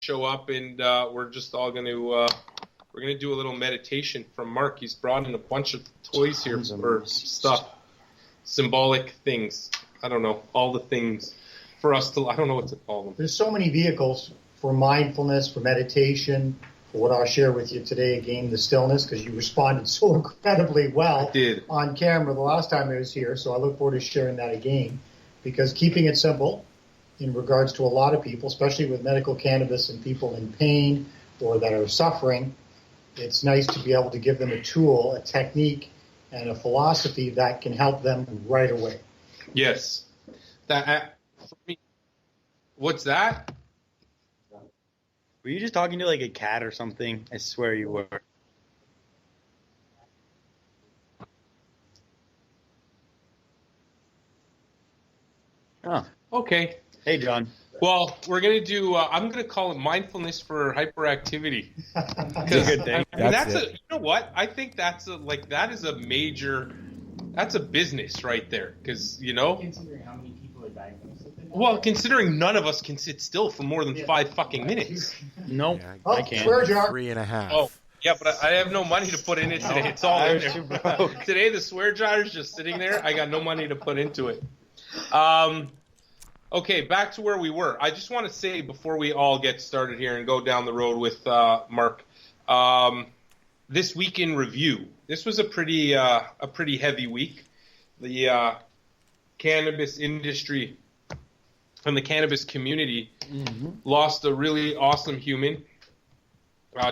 show up, and we're just all going to we're going to do a little meditation from Mark. He's brought in a bunch of toys here for stuff, symbolic things. I don't know, all the things for us to. I don't know what to call them. There's so many vehicles for mindfulness, for meditation. For what I'll share with you today, again, the stillness, because you responded so incredibly well on camera the last time I was here. So I look forward to sharing that again, because keeping it simple in regards to a lot of people, especially with medical cannabis and people in pain or that are suffering, it's nice to be able to give them a tool, a technique, and a philosophy that can help them right away. Yes. That. For me, what's that? Were you just talking to like a cat or something? I swear you were. Oh, okay. Hey, John. Well, we're going to do, I'm going to call it mindfulness for hyperactivity. That's a good thing. You know what? I think that is a major, that's a business right there. Because, Considering how many people are diagnosed with it. Well, considering none of us can sit still for more than 5 fucking minutes. Nope, Yeah, I can't. Swear jar. 3.5. Oh, yeah, but I have no money to put in it today. It's all in there. Today, the swear jar is just sitting there. I got no money to put into it. Okay, back to where we were. I just want to say before we all get started here and go down the road with Mark, this week in review. This was a pretty heavy week. The cannabis industry and the cannabis community lost a really awesome human.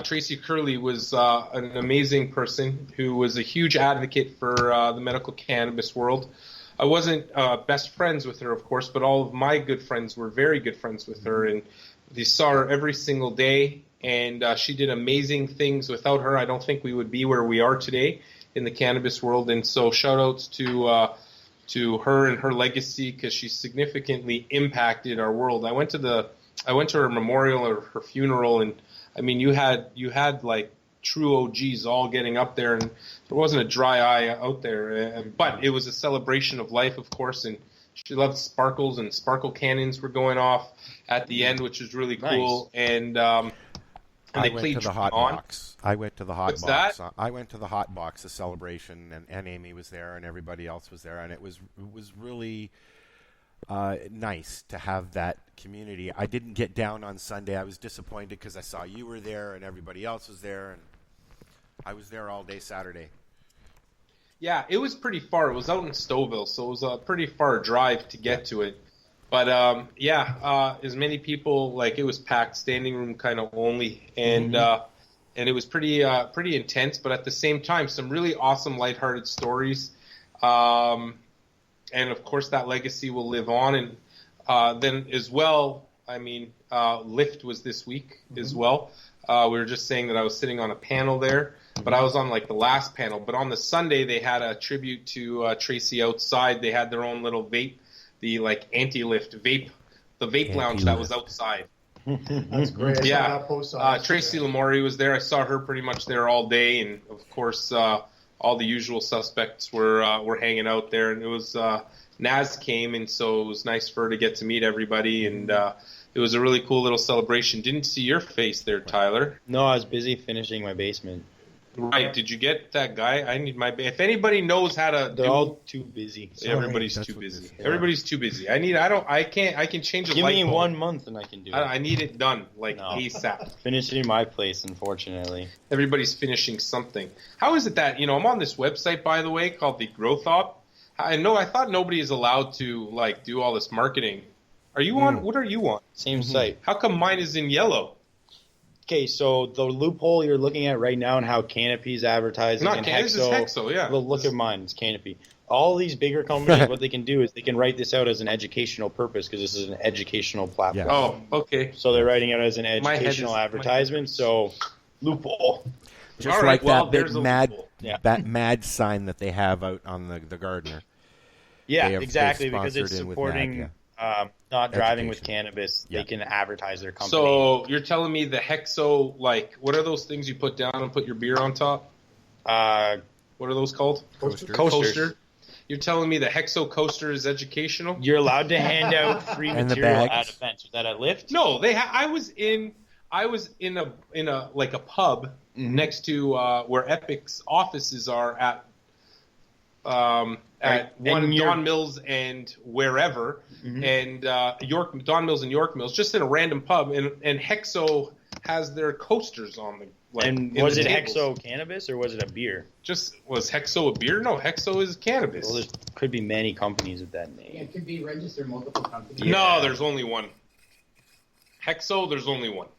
Tracy Curley was an amazing person who was a huge advocate for the medical cannabis world. I wasn't best friends with her, of course, but all of my good friends were very good friends with her, and they saw her every single day, and she did amazing things. Without her, I don't think we would be where we are today in the cannabis world, and so shout-outs to her and her legacy, because she significantly impacted our world. I went to her memorial or her funeral, and I mean, you had like true OGs all getting up there, and there wasn't a dry eye out there. But it was a celebration of life, of course, and she loved sparkles, and sparkle cannons were going off at the end, which was really cool. Nice. And I went to the hot box. I went to the hot What's box. That? I went to the hot box, the celebration, and Amy was there, and everybody else was there, and it was really nice to have that community. I didn't get down on Sunday. I was disappointed because I saw you were there and everybody else was there, and I was there all day Saturday. Yeah, it was pretty far. It was out in Stouffville, so it was a pretty far drive to get to it. But as many people, like, it was packed, standing room kind of only, and it was pretty intense. But at the same time, some really awesome, lighthearted stories. And of course, that legacy will live on. And then as well, I mean, Lyft was this week as well. We were just saying that I was sitting on a panel there, but I was on like the last panel. But on the Sunday, they had a tribute to Tracy outside. They had their own little vape, the like anti-Lyft vape, the vape lounge that was outside. That's great. Yeah, Tracy Lamourie was there. I saw her pretty much there all day, and of course, all the usual suspects were hanging out there. And it was Naz came, and so it was nice for her to get to meet everybody, and it was a really cool little celebration. Didn't see your face there, Tyler. No, I was busy finishing my basement. Right. Did you get that guy? I need my. If anybody knows how to, they're all too busy. Everybody's too busy. Everybody's too busy. I can change a Give light me bulb. 1 month and I can do it. I need it done ASAP. Finishing my place, unfortunately. Everybody's finishing something. How is it that I'm on this website, by the way, called the Growth Op? I thought nobody is allowed to like do all this marketing. Are you on? What are you on? Same site. How come mine is in yellow? Okay, so the loophole you're looking at right now and how Canopy's advertising Not and Canopy, Hexo. This is Hexo, yeah. Well, look at mine. It's Canopy. All these bigger companies, what they can do is they can write this out as an educational purpose because this is an educational platform. Yeah. Oh, okay. So they're writing it as an educational advertisement. So loophole. Just all like right, well, that big mad, mad sign that they have out on the Gardner. Yeah, exactly, because it's supporting not driving education with cannabis. Yeah. They can advertise their company. So you're telling me the Hexo, like, what are those things you put down and put your beer on top? What are those called? Coaster. You're telling me the Hexo coaster is educational? You're allowed to hand out free And the material bags. at events. Was that at Lyft? No, I was in I was in a like a pub next to where Epic's offices are at Don Mills and wherever, and Don Mills and York Mills, just in a random pub, and Hexo has their coasters on the. Like, and was it Hexo cannabis or was it a beer? Was Hexo a beer? No, Hexo is cannabis. Well, there could be many companies with that name. Yeah, it could be registered multiple companies. Yeah. No, there's only one. Hexo, there's only one.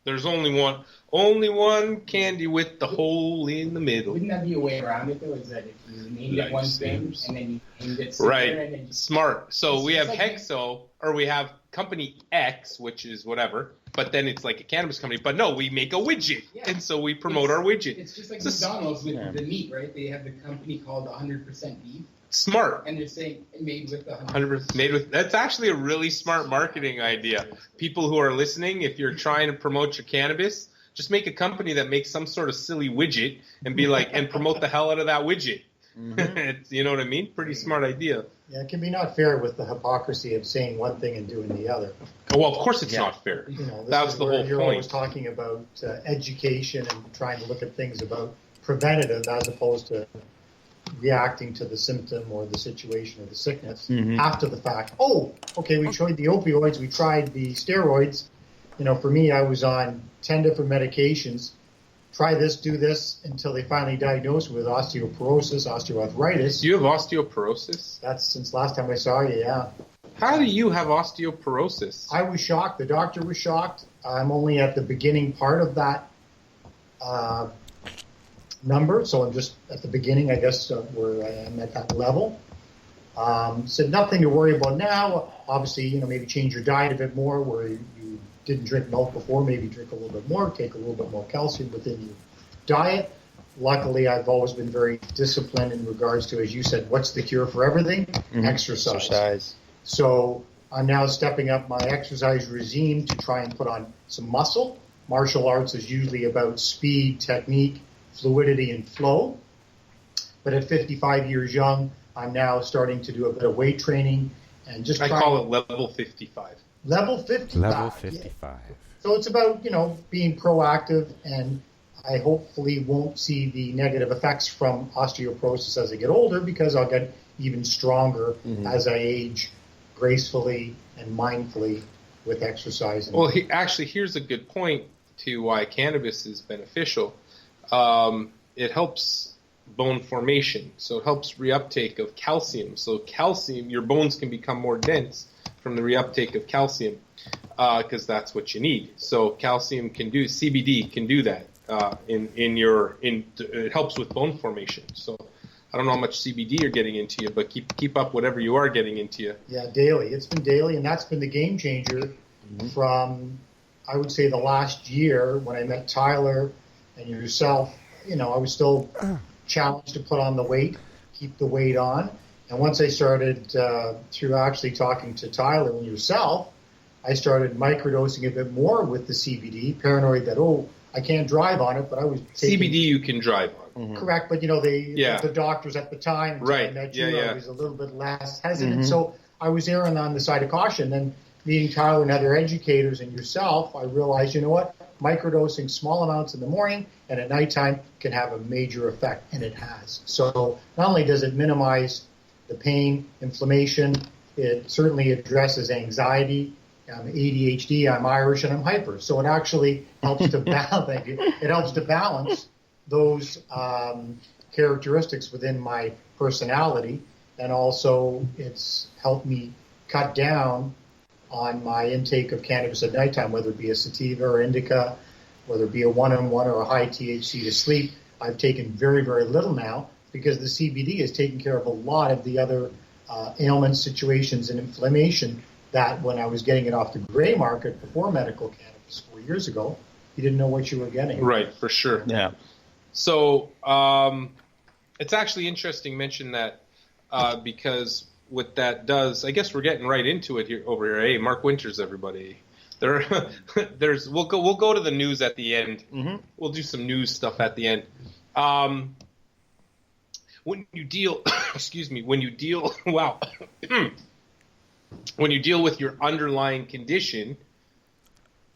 There's only one. Only one candy with the hole in the middle. Wouldn't that be a way around it, though? Is that if you named it one thing and then you named it right? And then Smart. So we have like Hexo, or we have Company X, which is whatever, but then it's like a cannabis company. But no, we make a widget, and so we promote our widget. It's just like McDonald's with the meat, right? They have the company called 100% Beef. Smart. And they're saying made with 100%. Made with. That's actually a really smart marketing idea. People who are listening, if you're trying to promote your cannabis, just make a company that makes some sort of silly widget and be like, and promote the hell out of that widget. You know what I mean? Pretty smart idea. Yeah, it can be not fair with the hypocrisy of saying one thing and doing the other. Well, of course it's not fair. That was the whole you're point. Always talking about education and trying to look at things about preventative as opposed to reacting to the symptom or the situation or the sickness after the fact. Oh, okay, we tried the opioids, we tried the steroids. For me, I was on 10 different medications. Try this, do this, until they finally diagnosed me with osteoporosis, osteoarthritis. Do you have osteoporosis? That's since last time I saw you, yeah. How do you have osteoporosis? I was shocked. The doctor was shocked. I'm only at the beginning part of that number, so I'm just at the beginning, I guess, where I am at that level. Said nothing to worry about now. Obviously, maybe change your diet a bit more where you didn't drink milk before, maybe drink a little bit more, take a little bit more calcium within your diet. Luckily, I've always been very disciplined in regards to, as you said, what's the cure for everything? Exercise. So I'm now stepping up my exercise regime to try and put on some muscle. Martial arts is usually about speed, technique, fluidity, and flow. But at 55 years young, I'm now starting to do a bit of weight training and just call it level 55. Level 55. Level 55. Yeah. So it's about, being proactive, and I hopefully won't see the negative effects from osteoporosis as I get older, because I'll get even stronger as I age gracefully and mindfully with exercise. Well, here's a good point to why cannabis is beneficial. It helps bone formation, so it helps reuptake of calcium. So calcium, your bones can become more dense from the reuptake of calcium, because that's what you need. So calcium CBD can do that. It helps with bone formation. So I don't know how much CBD you're getting into you, but keep up whatever you are getting into you. Yeah, daily. It's been daily, and that's been the game changer from, I would say, the last year when I met Tyler and yourself. I was still challenged to put on the weight, keep the weight on. And once I started, through actually talking to Tyler and yourself, I started microdosing a bit more with the CBD, paranoid that, I can't drive on it, but I was taking... CBD you can drive on. Correct, but, the doctors at the time, right. I met you, I was a little bit less hesitant. So I was erring on the side of caution. Then meeting Tyler and other educators and yourself, I realized, microdosing small amounts in the morning and at nighttime can have a major effect, and it has. So not only does it minimize the pain, inflammation, it certainly addresses anxiety. I'm ADHD, I'm Irish, and I'm hyper. So it actually helps to balance. It helps to balance those characteristics within my personality, and also it's helped me cut down on my intake of cannabis at nighttime, whether it be a sativa or indica, whether it be a 1-on-1 or a high THC to sleep. I've taken very, very little now because the CBD is taking care of a lot of the other ailments, situations, and inflammation that when I was getting it off the gray market before medical cannabis 4 years ago, you didn't know what you were getting. Right, for sure. Yeah. So it's actually interesting to mention that because what that does, I guess we're getting right into it over here. Hey, Mark Winters, everybody. We'll go to the news at the end. We'll do some news stuff at the end. When you deal, when you deal with your underlying condition,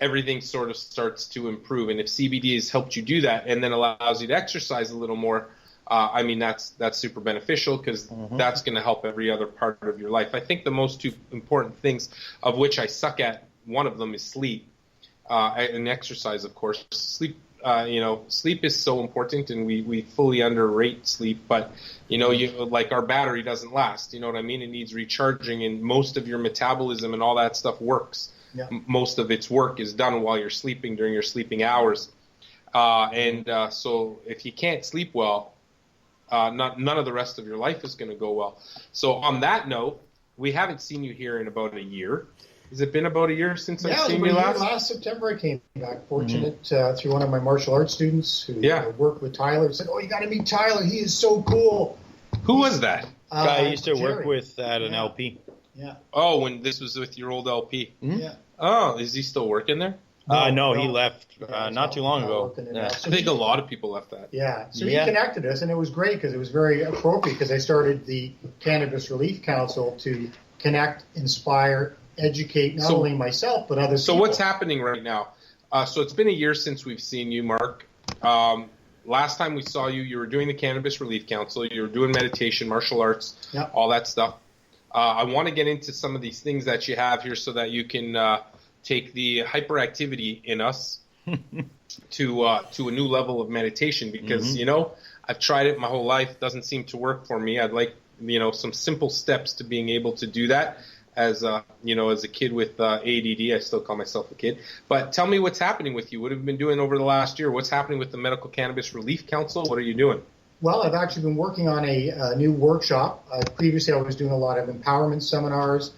everything sort of starts to improve. And if CBD has helped you do that and then allows you to exercise a little more, I mean, that's super beneficial because that's going to help every other part of your life. I think the most two important things, of which I suck at, one of them is sleep and exercise, of course. Sleep, sleep is so important, and we fully underrate sleep. But, like our battery doesn't last. You know what I mean? It needs recharging, and most of your metabolism and all that stuff works. Yeah. Most of its work is done while you're sleeping, during your sleeping hours. So if you can't sleep well, none of the rest of your life is going to go well. So on that note, we haven't seen you here in about a year. Has it been about a year since I've seen you last? Last September I came back. Fortunate through one of my martial arts students who worked with Tyler. Said, "Oh, you got to meet Tyler. He is so cool." Who was that? Guy I used to work with at an LP. Yeah. Oh, when this was with your old LP. Mm-hmm. Yeah. Oh, is he still working there? No, he left not too long ago. Yeah. So I think a lot of people left that. Yeah. So he connected us, and it was great because it was very appropriate because I started the Cannabis Relief Council to connect, inspire, educate not only myself but other people. So what's happening right now? So it's been a year since we've seen you, Mark. Last time we saw you, you were doing the Cannabis Relief Council. You were doing meditation, martial arts, all that stuff. I want to get into some of these things that you have here so that you can take the hyperactivity in us to a new level of meditation because, I've tried it my whole life. It doesn't seem to work for me. I'd like, some simple steps to being able to do that. As a kid with ADD, I still call myself a kid. But tell me what's happening with you. What have you been doing over the last year? What's happening with the Medical Cannabis Relief Council? What are you doing? Well, I've actually been working on a new workshop. Previously, I was doing a lot of empowerment seminars,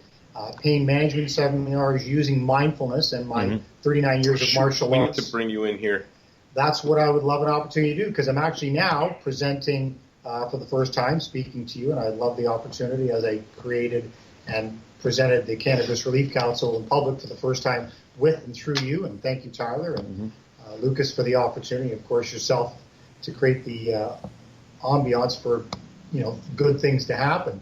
pain management seminars, using mindfulness and my 39 years of martial arts. We need to bring you in here. That's what I would love an opportunity to do because I'm actually now presenting for the first time, speaking to you, and I love the opportunity as I created and presented the Cannabis Relief Council in public for the first time with and through you. And thank you, Tyler, and Lucas for the opportunity, of course, yourself, to create the ambiance for, good things to happen.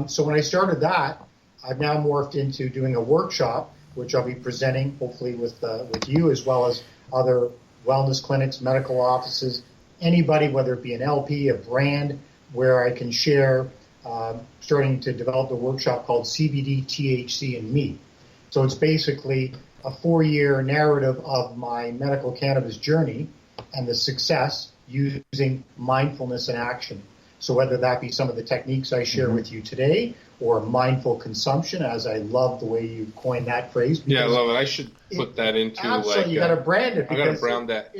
So when I started that, I've now morphed into doing a workshop, which I'll be presenting, hopefully with you, as well as other wellness clinics, medical offices, anybody, whether it be an LP, a brand, where I can share, starting to develop a workshop called CBD, THC, and Me. So it's basically a 4-year narrative of my medical cannabis journey and the success using mindfulness in action. So whether that be some of the techniques I share with you today or mindful consumption, as I love the way you coined that phrase. Yeah, I love it. I should put that into absolutely, you got to brand it. I got to brand that.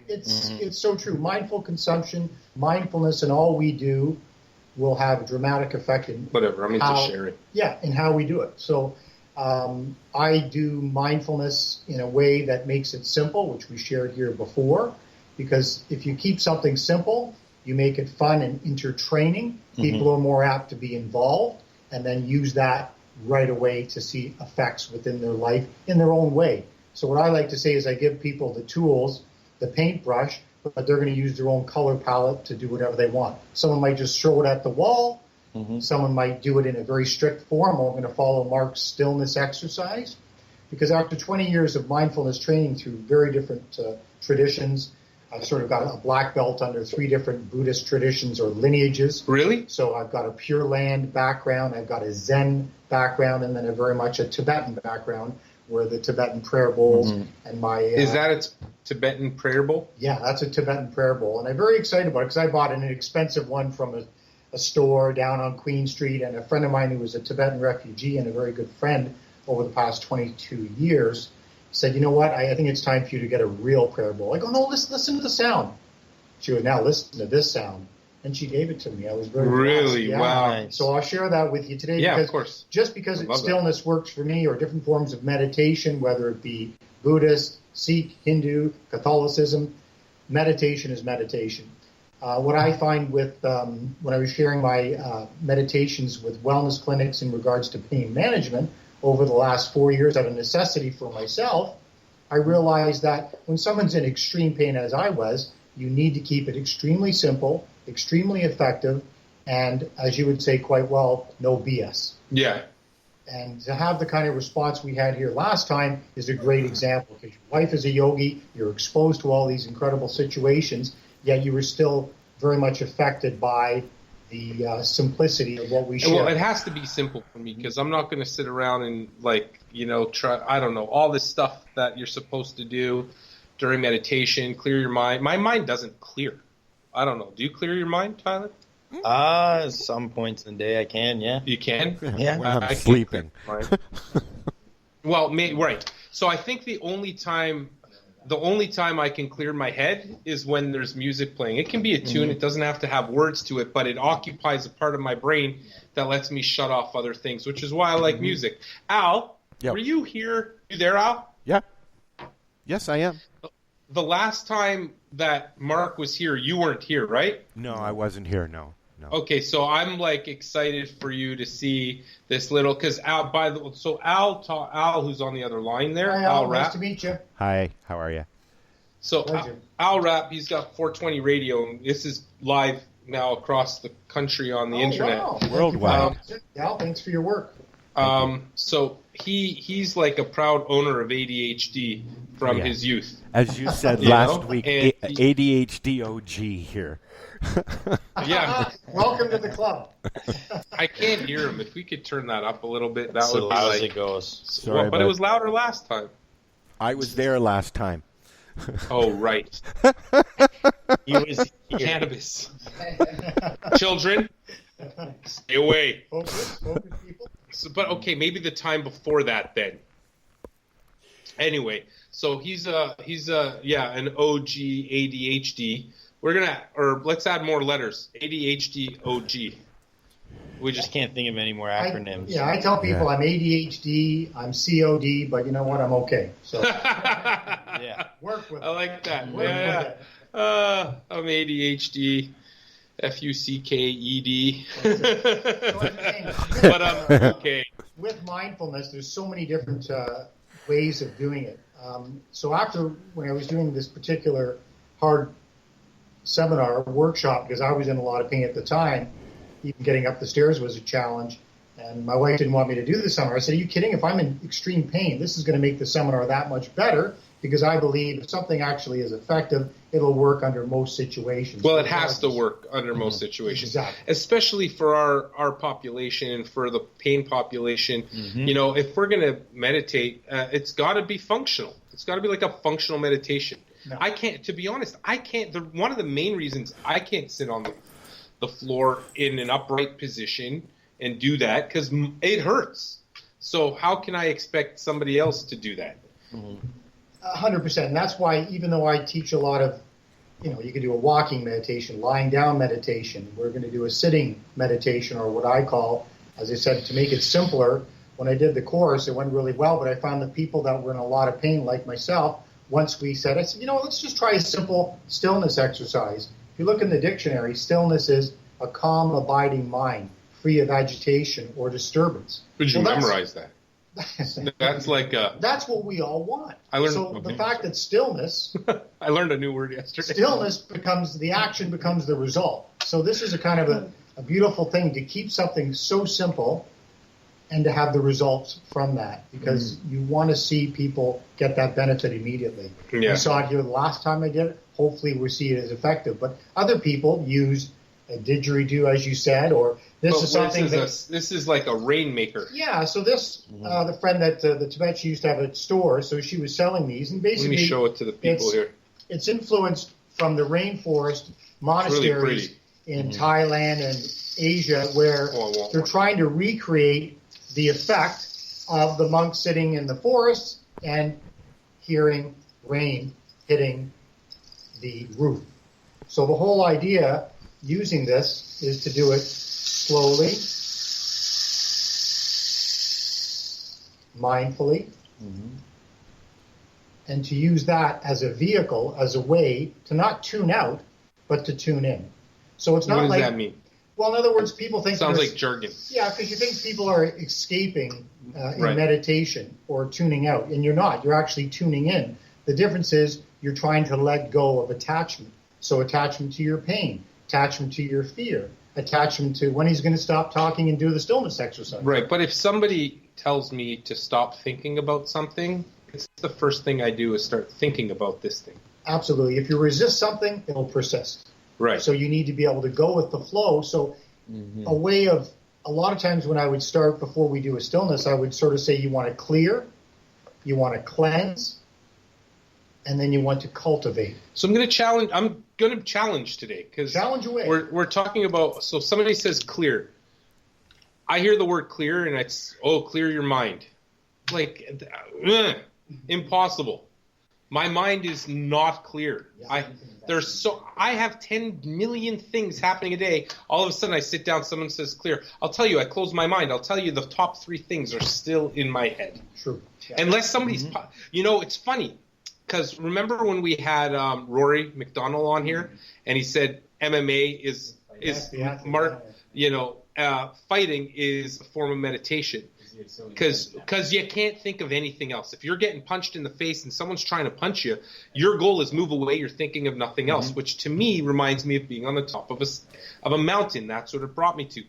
It's so true. Mindful consumption, mindfulness, and all we do will have a dramatic effect in whatever. I'm into sharing. Yeah, in how we do it. So I do mindfulness in a way that makes it simple, which we shared here before, because if you keep something simple, you make it fun and intertraining, people are more apt to be involved and then use that right away to see effects within their life in their own way. So what I like to say is I give people the tools, the paintbrush, but they're going to use their own color palette to do whatever they want. Someone might just throw it at the wall. Someone might do it in a very strict form. I'm going to follow Mark's stillness exercise because after 20 years of mindfulness training through very different traditions, I've sort of got a black belt under 3 different Buddhist traditions or lineages. Really? So I've got a Pure Land background, I've got a Zen background, and then a very much a Tibetan background where the Tibetan prayer bowls and my... Is that a Tibetan prayer bowl? Yeah, that's a Tibetan prayer bowl. And I'm very excited about it because I bought an inexpensive one from a store down on Queen Street, and a friend of mine who was a Tibetan refugee and a very good friend over the past 22 years said, you know what, I think it's time for you to get a real prayer bowl. I go, no, listen to the sound. She goes, now listen to this sound. And she gave it to me. I was very really blessed. Wow. Nice. So I'll share that with you today. Yeah, because of course. Just because stillness works for me, or different forms of meditation, whether it be Buddhist, Sikh, Hindu, Catholicism, meditation is meditation. What I find with when I was sharing my meditations with wellness clinics in regards to pain management over the last 4 years out of necessity for myself, I realized that when someone's in extreme pain, as I was, you need to keep it extremely simple, extremely effective, and, as you would say quite well, no BS. Yeah. And to have the kind of response we had here last time is a great example, because your wife is a yogi, you're exposed to all these incredible situations, yet you were still very much affected by the simplicity of what we share. Well, it has to be simple for me, because I'm not going to sit around and try, I don't know, all this stuff that you're supposed to do during meditation, clear your mind. My mind doesn't clear. I don't know. Do you clear your mind, Tyler? Some points in the day I can, yeah. You can? Yeah. When I'm sleeping. Well, right. So I think the only time I can clear my head is when there's music playing. It can be a tune. It doesn't have to have words to it, but it occupies a part of my brain that lets me shut off other things, which is why I like music. Al, Yep. were you here? You there, Al? Yeah. Yes, I am. The last time that Mark was here, you weren't here, right? No, I wasn't here. No. Okay, so I'm excited for you to see this little, because Al, Al, who's on the other line there, Hi, Al Al. Rapp. Nice to meet you. Hi, how are you? So Al Rapp, he's got 420 radio, and this is live now across the country on the internet. Wow. Worldwide. Al, thanks for your work. So he's like a proud owner of ADHD from his youth. As you said You last know? week, And ADHD OG here. Yeah, Welcome to the club. I can't hear him. If we could turn that up a little bit, that So would be loud as like. it goes. Sorry, But it was louder last time. I was there last time. Oh, right. He was here. Cannabis. Children, stay away. Focus, people. So, but okay, maybe the time before that then. Anyway, so he's an OG ADHD. Let's add more letters. ADHD OG. We I just can't think of any more acronyms. I tell people I'm ADHD, I'm COD, but you know what? I'm okay. So Yeah. work with it. I like that. Work Yeah. with it. I'm ADHD. FUCKED. But I'm okay. With mindfulness, there's so many different ways of doing it. So when I was doing this particular hard seminar, workshop, because I was in a lot of pain at the time, even getting up the stairs was a challenge, and my wife didn't want me to do the seminar. I said, are you kidding? If I'm in extreme pain, this is going to make the seminar that much better, because I believe if something actually is effective, it'll work under most situations. Well, it has to work under most situations, Exactly. especially for our population and for the pain population. You know, if we're going to meditate, it's got to be functional. It's got to be like a functional meditation. No. I can't, to be honest, one of the main reasons I can't sit on the floor in an upright position and do that, because it hurts. So how can I expect somebody else to do that? 100%. And that's why, even though I teach a lot of, you can do a walking meditation, lying down meditation. We're going to do a sitting meditation, or what I call, as I said, to make it simpler. When I did the course, it went really well, but I found the people that were in a lot of pain, like myself, once I said, let's just try a simple stillness exercise. If you look in the dictionary, stillness is a calm, abiding mind, free of agitation or disturbance. Could you memorize that? That's like that's what we all want. I learned, so the fact that stillness, I learned a new word yesterday. Stillness becomes the action, becomes the result. So this is a kind of a beautiful thing, to keep something so simple and to have the results from that, because you want to see people get that benefit immediately. Yeah. We saw it here the last time I did it. Hopefully we see it as effective. But other people use a didgeridoo, as you said, or this is like a rainmaker. Yeah, so this, the friend that the Tibetan used to have a store, so she was selling these, and basically let me show it to the people here. It's influenced from the rainforest monasteries in Thailand and Asia, where they're trying to recreate the effect of the monks sitting in the forest and hearing rain hitting the roof. So the whole idea using this is to do it slowly, mindfully, and to use that as a vehicle, as a way to not tune out, but to tune in. So it's not what does that mean? Well, in other words, people think... Sounds like jargon. Yeah, because you think people are escaping in meditation or tuning out, and you're not. You're actually tuning in. The difference is you're trying to let go of attachment. So attachment to your pain, attachment to your fear, attachment to when he's going to stop talking and do the stillness exercise. Right, but if somebody tells me to stop thinking about something, it's the first thing I do is start thinking about this thing. Absolutely. If you resist something, it'll persist. Right. So you need to be able to go with the flow. So a way of, a lot of times when I would start before we do a stillness, I would sort of say you want to clear, you want to cleanse, and then you want to cultivate. So I'm going to challenge today, because challenge away. We're talking about, so somebody says clear. I hear the word clear and it's, clear your mind. Like, impossible. My mind is not clear. I have 10 million things happening a day. All of a sudden I sit down, someone says clear. I'll tell you, I close my mind. I'll tell you the top 3 things are still in my head. True. Yeah. Unless somebody's, it's funny. Because remember when we had Rory McDonald on here, and he said MMA is fighting is a form of meditation. Because you can't think of anything else. If you're getting punched in the face and someone's trying to punch you, your goal is move away. You're thinking of nothing else, which to me reminds me of being on the top of a mountain. That's what it brought me to.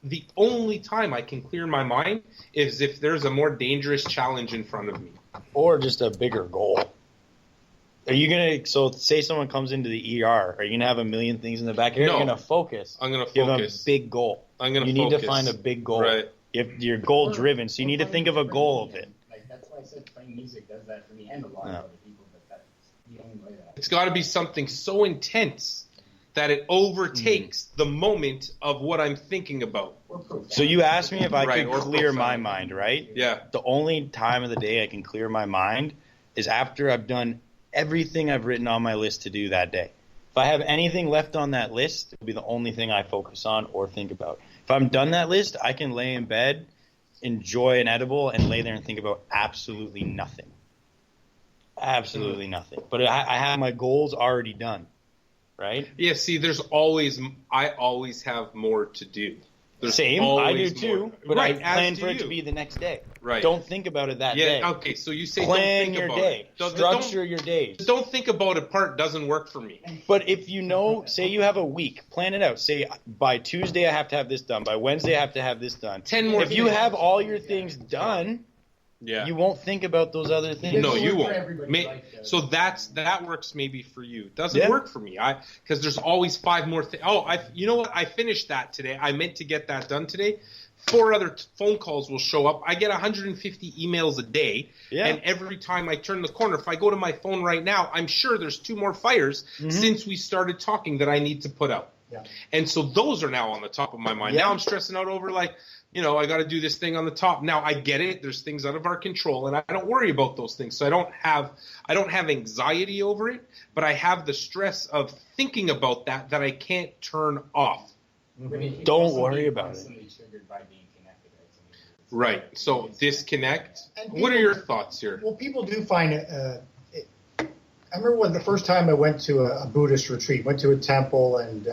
The only time I can clear my mind is if there's a more dangerous challenge in front of me. Or just a bigger goal. Are you going to, so say someone comes into the ER, are you going to have a million things in the back of your head? You're going to focus. I'm going to give focus. Them a big goal. I'm going to focus. You need to find a big goal. Right. If you're goal driven, so you need to think of a goal of it. Like, that's why I said playing music does that for me and a lot of other people, but that's the only way that. It's got to be something so intense that it overtakes the moment of what I'm thinking about. So you asked me if I could clear my mind, right? Yeah. The only time of the day I can clear my mind is after I've done everything I've written on my list to do that day. If I have anything left on that list, it'll be the only thing I focus on or think about. If I'm done that list, I can lay in bed, enjoy an edible, and lay there and think about absolutely nothing. Absolutely nothing. But I have my goals already done, right? Yeah, see, I always have more to do. Same, I do too, more. but right, I plan for it to be the next day. Right. Don't think about it that day. Okay, so you say plan don't think your about day. It. Structure your days. Don't think about it part doesn't work for me. But if you know, say you have a week, plan it out. Say by Tuesday I have to have this done. By Wednesday I have to have this done. 10 more If you have all your things done, you won't think about those other things. No, you won't. So that works maybe for you. It doesn't work for me. Because there's always 5 more things. You know what? I finished that today. I meant to get that done today. 4 other phone calls will show up. I get 150 emails a day, and every time I turn the corner, if I go to my phone right now, I'm sure there's 2 more fires since we started talking that I need to put out. Yeah. And so those are now on the top of my mind. Now I'm stressing out over I got to do this thing on the top. Now I get it. There's things out of our control, and I don't worry about those things. So I don't have anxiety over it, but I have the stress of thinking about that I can't turn off. Don't worry about it. Right. So disconnect. What are your thoughts here? Well, people do find it. I remember when the first time I went to a Buddhist retreat, went to a temple, and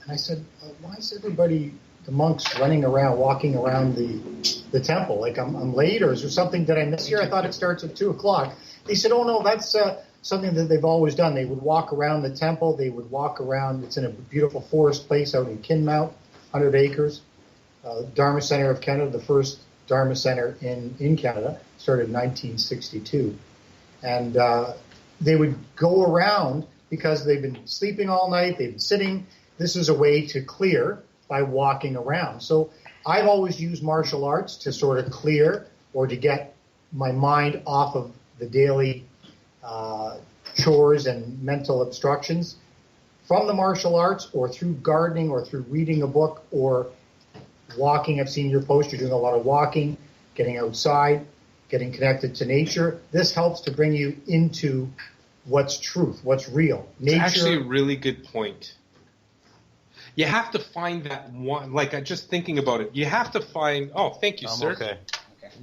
I said, why is everybody, the monks, running around, walking around the temple? Like I'm late, or is there something that I missed here? I thought it starts at 2:00. They said, oh no, that's something that they've always done. They would walk around the temple. They would walk around. It's in a beautiful forest place out in Kinmount, 100 acres. Dharma Center of Canada, the first Dharma Center in Canada, started in 1962. And they would go around because they've been sleeping all night. They've been sitting. This is a way to clear by walking around. So I've always used martial arts to sort of clear or to get my mind off of the daily chores and mental obstructions from the martial arts, or through gardening, or through reading a book, or walking. I've seen your post. You're doing a lot of walking, getting outside, getting connected to nature. This helps to bring you into what's truth, what's real. Nature. It's actually a really good point. You have to find that one, just thinking about it, you have to find, thank you, sir. Okay.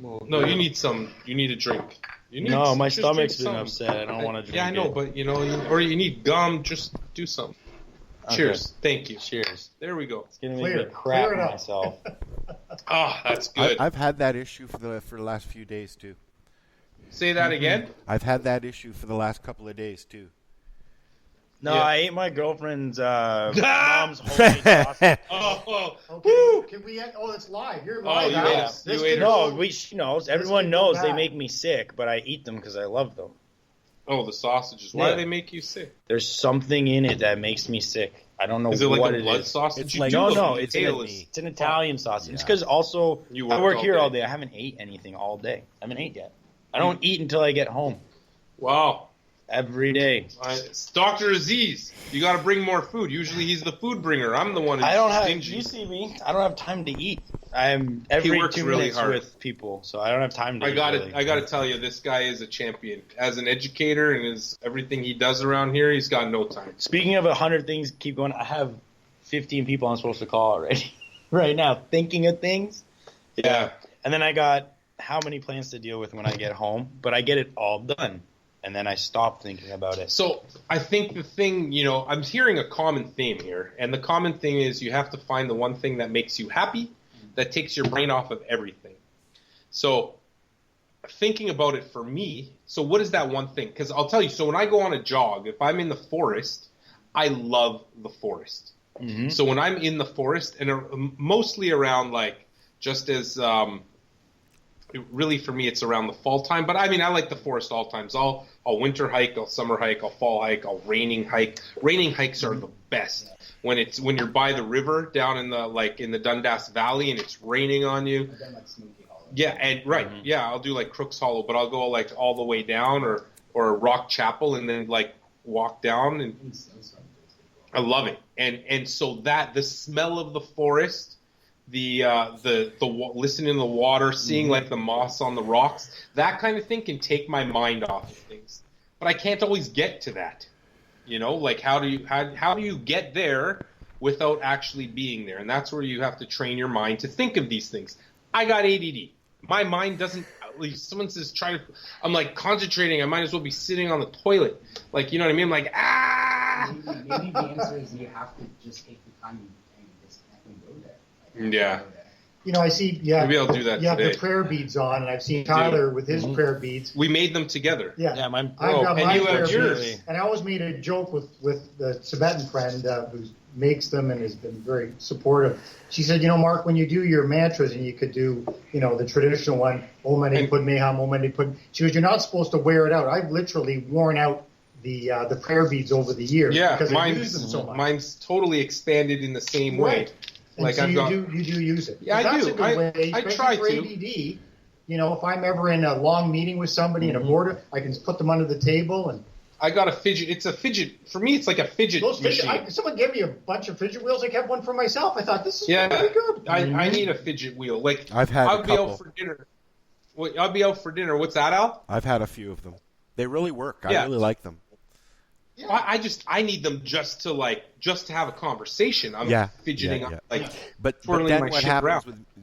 No, you need a drink. No, my stomach's been upset. I don't want to drink. Yeah, I know, but or you need gum. Just do something. Okay. Cheers. Thank you. Cheers. There we go. It's gonna make me crap myself. That's good. I've had that issue for the last few days too. Say that again. I've had that issue for the last couple of days too. No, I ate my girlfriend's mom's homemade sausage. Okay, can we? It's live. You're live. She knows. Everyone knows they make me sick, but I eat them because I love them. Oh, the sausages. Why do they make you sick? There's something in it that makes me sick. I don't know what it is. Is it like a blood sausage? It's it's an Italian sausage. It's because also I work here all day. I haven't ate anything all day. I haven't ate yet. I don't eat until I get home. Wow. Every day. Dr. Aziz, you got to bring more food. Usually he's the food bringer. I'm the one who's stingy. You see me. I don't have time to eat. I'm every 2 minutes with people, so I don't have time to eat. I got to tell you, this guy is a champion. As an educator and everything he does around here, he's got no time. Speaking of 100 things, keep going. I have 15 people I'm supposed to call already right now, thinking of things. Yeah. And then I got how many plans to deal with when I get home, but I get it all done. And then I stop thinking about it. So I think the thing, I'm hearing a common theme here. And the common thing is you have to find the one thing that makes you happy, that takes your brain off of everything. So thinking about it for me, so what is that one thing? Because I'll tell you, so when I go on a jog, if I'm in the forest, I love the forest. Mm-hmm. So when I'm in the forest, and mostly around just as really for me it's around the fall time, but I mean I like the forest all times. I'll winter hike, I'll summer hike, I'll fall hike, I'll raining hike. Raining hikes are the best when you're by the river down in the Dundas Valley and it's raining on you. Yeah, and right, yeah, I'll do Crooks Hollow, but I'll go all the way down or Rock Chapel and then walk down, and I love it. And so that the smell of the forest, the listening to the water, seeing the moss on the rocks, that kind of thing can take my mind off of things. But I can't always get to that. How do you get there without actually being there? And that's where you have to train your mind to think of these things. I got ADD. My mind doesn't. Someone says I'm concentrating. I might as well be sitting on the toilet. You know what I mean? Maybe the answer is you have to just take the time and disconnect and go there. Yeah. I see. Yeah. Maybe I'll do that. You have the prayer beads on, and I've seen Tyler with his prayer beads. We made them together. Yeah. Mine. I've got and you have yours. Beads, and I always made a joke with the Tibetan friend who makes them and has been very supportive. She said, Mark, when you do your mantras, and you could do, the traditional one, Om Mani Padme Hum, Om Mani Padme. She goes, you're not supposed to wear it out. I've literally worn out the prayer beads over the years because I use them so much. Mine's totally expanded in the same way. And so you do use it. Yeah, I do. A good way, I try for to. ADD, if I'm ever in a long meeting with somebody in a border, I can put them under the table and. I got a fidget. It's a fidget. For me, it's like a fidget machine. Someone gave me a bunch of fidget wheels. I kept one for myself. I thought, this is very good. I need a fidget wheel. I've had I'll be out for dinner. I'll be out for dinner. What's that, Al? I've had a few of them. They really work. I really like them. Yeah. I need them just to have a conversation. I'm fidgeting. But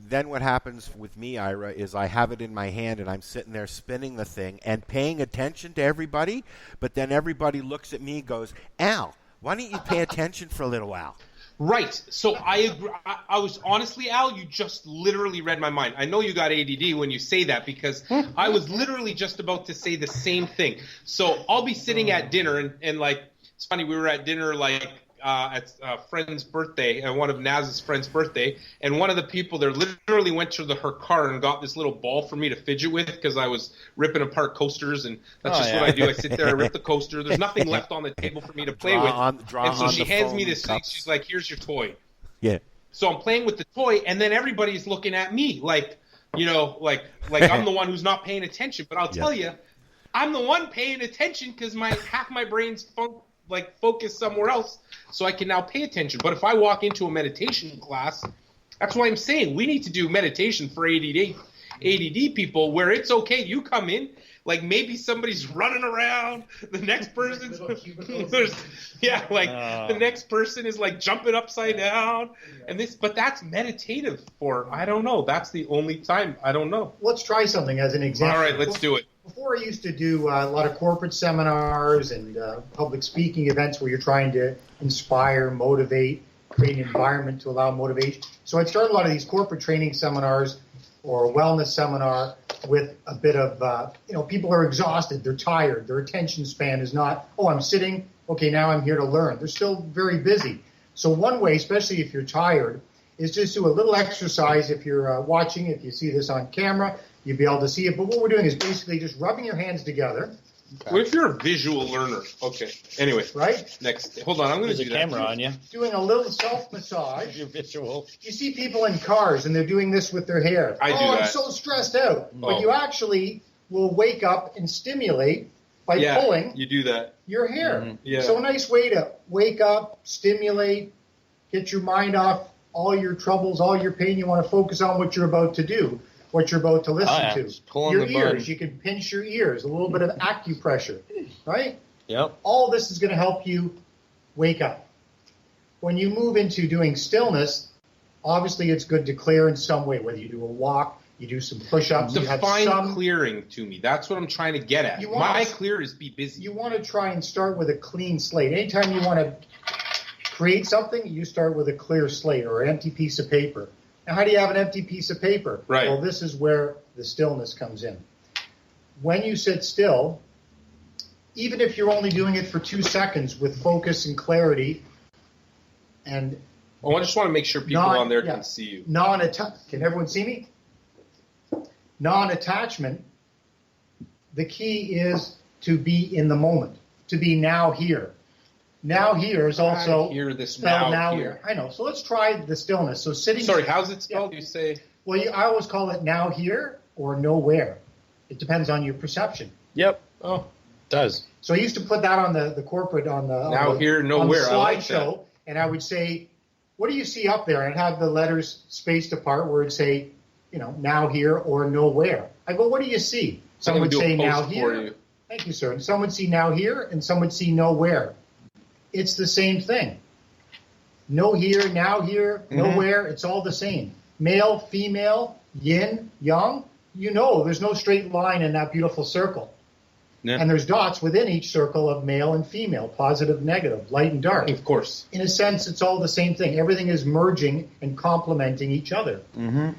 then what happens with me, Ira, is I have it in my hand and I'm sitting there spinning the thing and paying attention to everybody. But then everybody looks at me and goes, Al, why don't you pay attention for a little while? Right. So I agree. I was honestly, Al, you just literally read my mind. I know you got ADD when you say that because I was literally just about to say the same thing. So I'll be sitting at dinner and it's funny, we were at dinner at a friend's birthday, one of Naz's friend's birthday, and one of the people there literally went to her car and got this little ball for me to fidget with because I was ripping apart coasters, and that's what I do. I sit there, I rip the coaster. There's nothing left on the table for me to play with. And so she hands me this thing. She's like, here's your toy. Yeah. So I'm playing with the toy, and then everybody's looking at me like I'm the one who's not paying attention. But I'll tell you, I'm the one paying attention because half my brain's focused somewhere else, so I can now pay attention. But if I walk into a meditation class, that's why I'm saying we need to do meditation for ADD people where it's okay. You come in, maybe somebody's running around, the next person's the next person is jumping upside down, but that's meditative for, I don't know. That's the only time, I don't know. Let's try something as an example. All right, let's do it. Before I used to do a lot of corporate seminars and public speaking events where you're trying to inspire, motivate, create an environment to allow motivation. So I'd start a lot of these corporate training seminars or a wellness seminar with a bit of, people are exhausted, they're tired, their attention span is not, I'm sitting, okay, now I'm here to learn. They're still very busy. So one way, especially if you're tired, is just do a little exercise. If you're watching, if you see this on camera, you'll be able to see it. But what we're doing is basically just rubbing your hands together. Okay. What if you're a visual learner? Okay. Anyway. Right? Next. Hold on. I'm going to do a camera on you. Doing a little self-massage. You're visual. You see people in cars, and they're doing this with their hair. I do that. I'm so stressed out. But you actually will wake up and stimulate by pulling you do that. your hair. Mm-hmm. Yeah. So a nice way to wake up, stimulate, get your mind off all your troubles, all your pain. You want to focus on what you're about to do, what you're about to listen to. Your ears, you can pinch your ears, a little bit of acupressure, right? Yep. All this is going to help you wake up. When you move into doing stillness, obviously it's good to clear in some way, whether you do a walk, you do some push-ups. Define clearing to me. That's what I'm trying to get at. My clear is be busy. You want to try and start with a clean slate. Anytime you want to create something, you start with a clear slate or an empty piece of paper. Now, how do you have an empty piece of paper? Right. Well, this is where the stillness comes in. When you sit still, even if you're only doing it for 2 seconds with focus and clarity, and I just want to make sure people on there can see you. Can everyone see me? Non-attachment, the key is to be in the moment, to be now here. Now here is also hear this spelled now here. I know. So let's try the stillness. So sitting. Sorry, how's it spelled? You say. Well, I always call it now here or nowhere. It depends on your perception. Yep. Oh, it does. So I used to put that on the corporate on the now here nowhere. On the I like slideshow, that. and I would say, "What do you see up there?" And I'd have the letters spaced apart where it'd say, now here or nowhere. I go, "What do you see?" Some would say now here. Thank you, sir. And some would see now here, and some would see nowhere. It's the same thing. No here, now here, nowhere. It's all the same. Male, female, yin, yang. There's no straight line in that beautiful circle. Yeah. And there's dots within each circle of male and female, positive, negative, light and dark. Of course. In a sense, it's all the same thing. Everything is merging and complementing each other. Mm-hmm.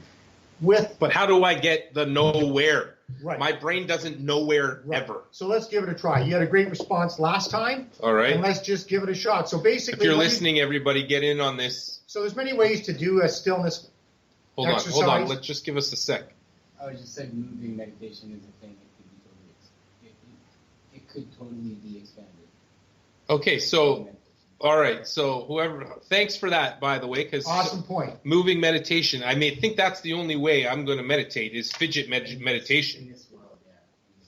But how do I get the nowhere? Right. My brain doesn't nowhere ever. So let's give it a try. You had a great response last time. All right. And let's just give it a shot. So basically, if you're listening, everybody get in on this. So there's many ways to do a stillness exercise. Hold on. Let's just give us a sec. I was just saying moving meditation is a thing it could totally be expanded. Okay, so all right, so thanks for that, by the way, because awesome point. Moving meditation, I may think that's the only way I'm going to meditate is fidget meditation. In this world, yeah.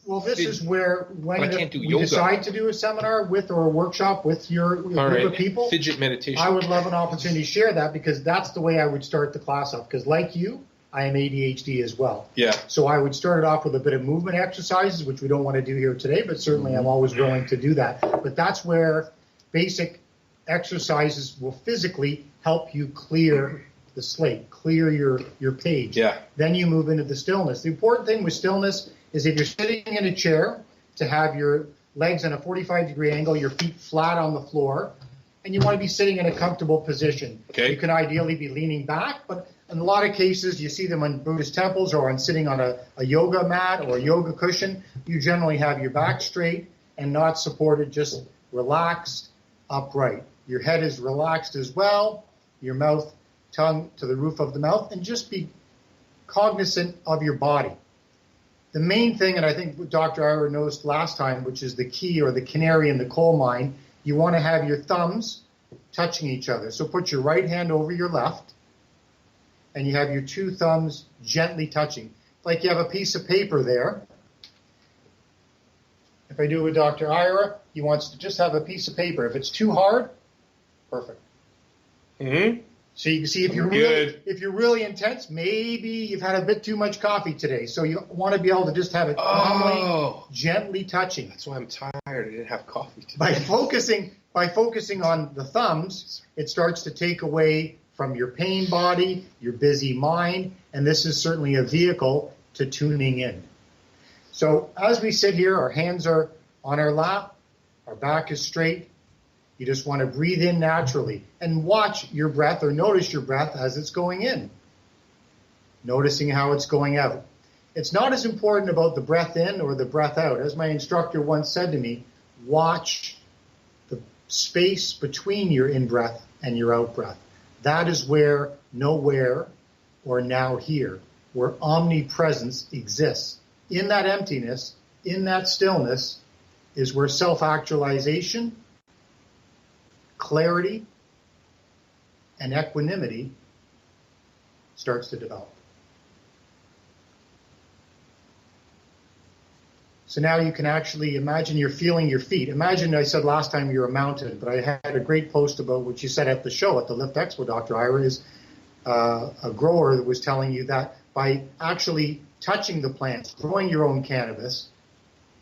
Well, this is where when we decide to do a seminar with or a workshop with your group of people, fidget meditation. I would love an opportunity to share that because that's the way I would start the class off. Because like you, I am ADHD as well. Yeah. So I would start it off with a bit of movement exercises, which we don't want to do here today, but certainly I'm always willing to do that. But that's where basic exercises will physically help you clear the slate, clear your page. Yeah. Then you move into the stillness. The important thing with stillness is if you're sitting in a chair, to have your legs in a 45-degree angle, your feet flat on the floor, and you want to be sitting in a comfortable position. Okay. You can ideally be leaning back, but in a lot of cases, you see them on Buddhist temples or on sitting on a yoga mat or a yoga cushion. You generally have your back straight and not supported, just relaxed, upright. Your head is relaxed as well, your mouth, tongue to the roof of the mouth, and just be cognizant of your body. The main thing, and I think what Dr. Ira noticed last time, which is the key or the canary in the coal mine, you want to have your thumbs touching each other. So put your right hand over your left, and you have your two thumbs gently touching. Like you have a piece of paper there. If I do it with Dr. Ira, he wants to just have a piece of paper. If it's too hard, perfect. Mm-hmm. So you can see if you're really intense, maybe you've had a bit too much coffee today. So you want to be able to just have it calmly, gently touching. That's why I'm tired. I didn't have coffee today. By focusing on the thumbs, it starts to take away from your pain body, your busy mind, and this is certainly a vehicle to tuning in. So as we sit here, our hands are on our lap, our back is straight. You just want to breathe in naturally and watch your breath or notice your breath as it's going in. noticing how it's going out. It's not as important about the breath in or the breath out. As my instructor once said to me, watch the space between your in-breath and your out-breath. That is where nowhere or now here, where omnipresence exists. In that emptiness, in that stillness, is where self-actualization, clarity, and equanimity starts to develop. So now you can actually imagine you're feeling your feet. Imagine I said last time you're a mountain, but I had a great post about what you said at the show, at the Lift Expo, Dr. Ira, is a grower that was telling you that by actually touching the plants, growing your own cannabis,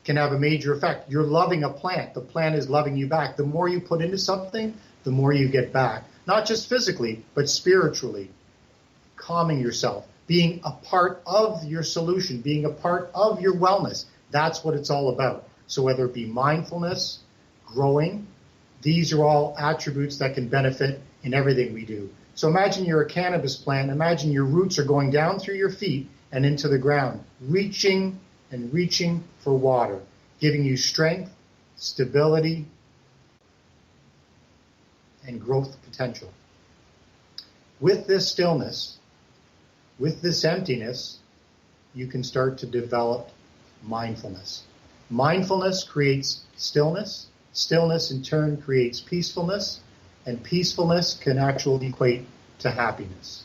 can have a major effect. You're loving a plant. The plant is loving you back. The more you put into something, the more you get back. Not just physically, but spiritually. Calming yourself, being a part of your solution, being a part of your wellness. That's what it's all about. So whether it be mindfulness, growing, these are all attributes that can benefit in everything we do. So imagine you're a cannabis plant. Imagine your roots are going down through your feet and into the ground, reaching and reaching for water, giving you strength, stability, and growth potential. With this stillness, with this emptiness, you can start to develop mindfulness. Mindfulness creates stillness. Stillness in turn creates peacefulness, and peacefulness can actually equate to happiness.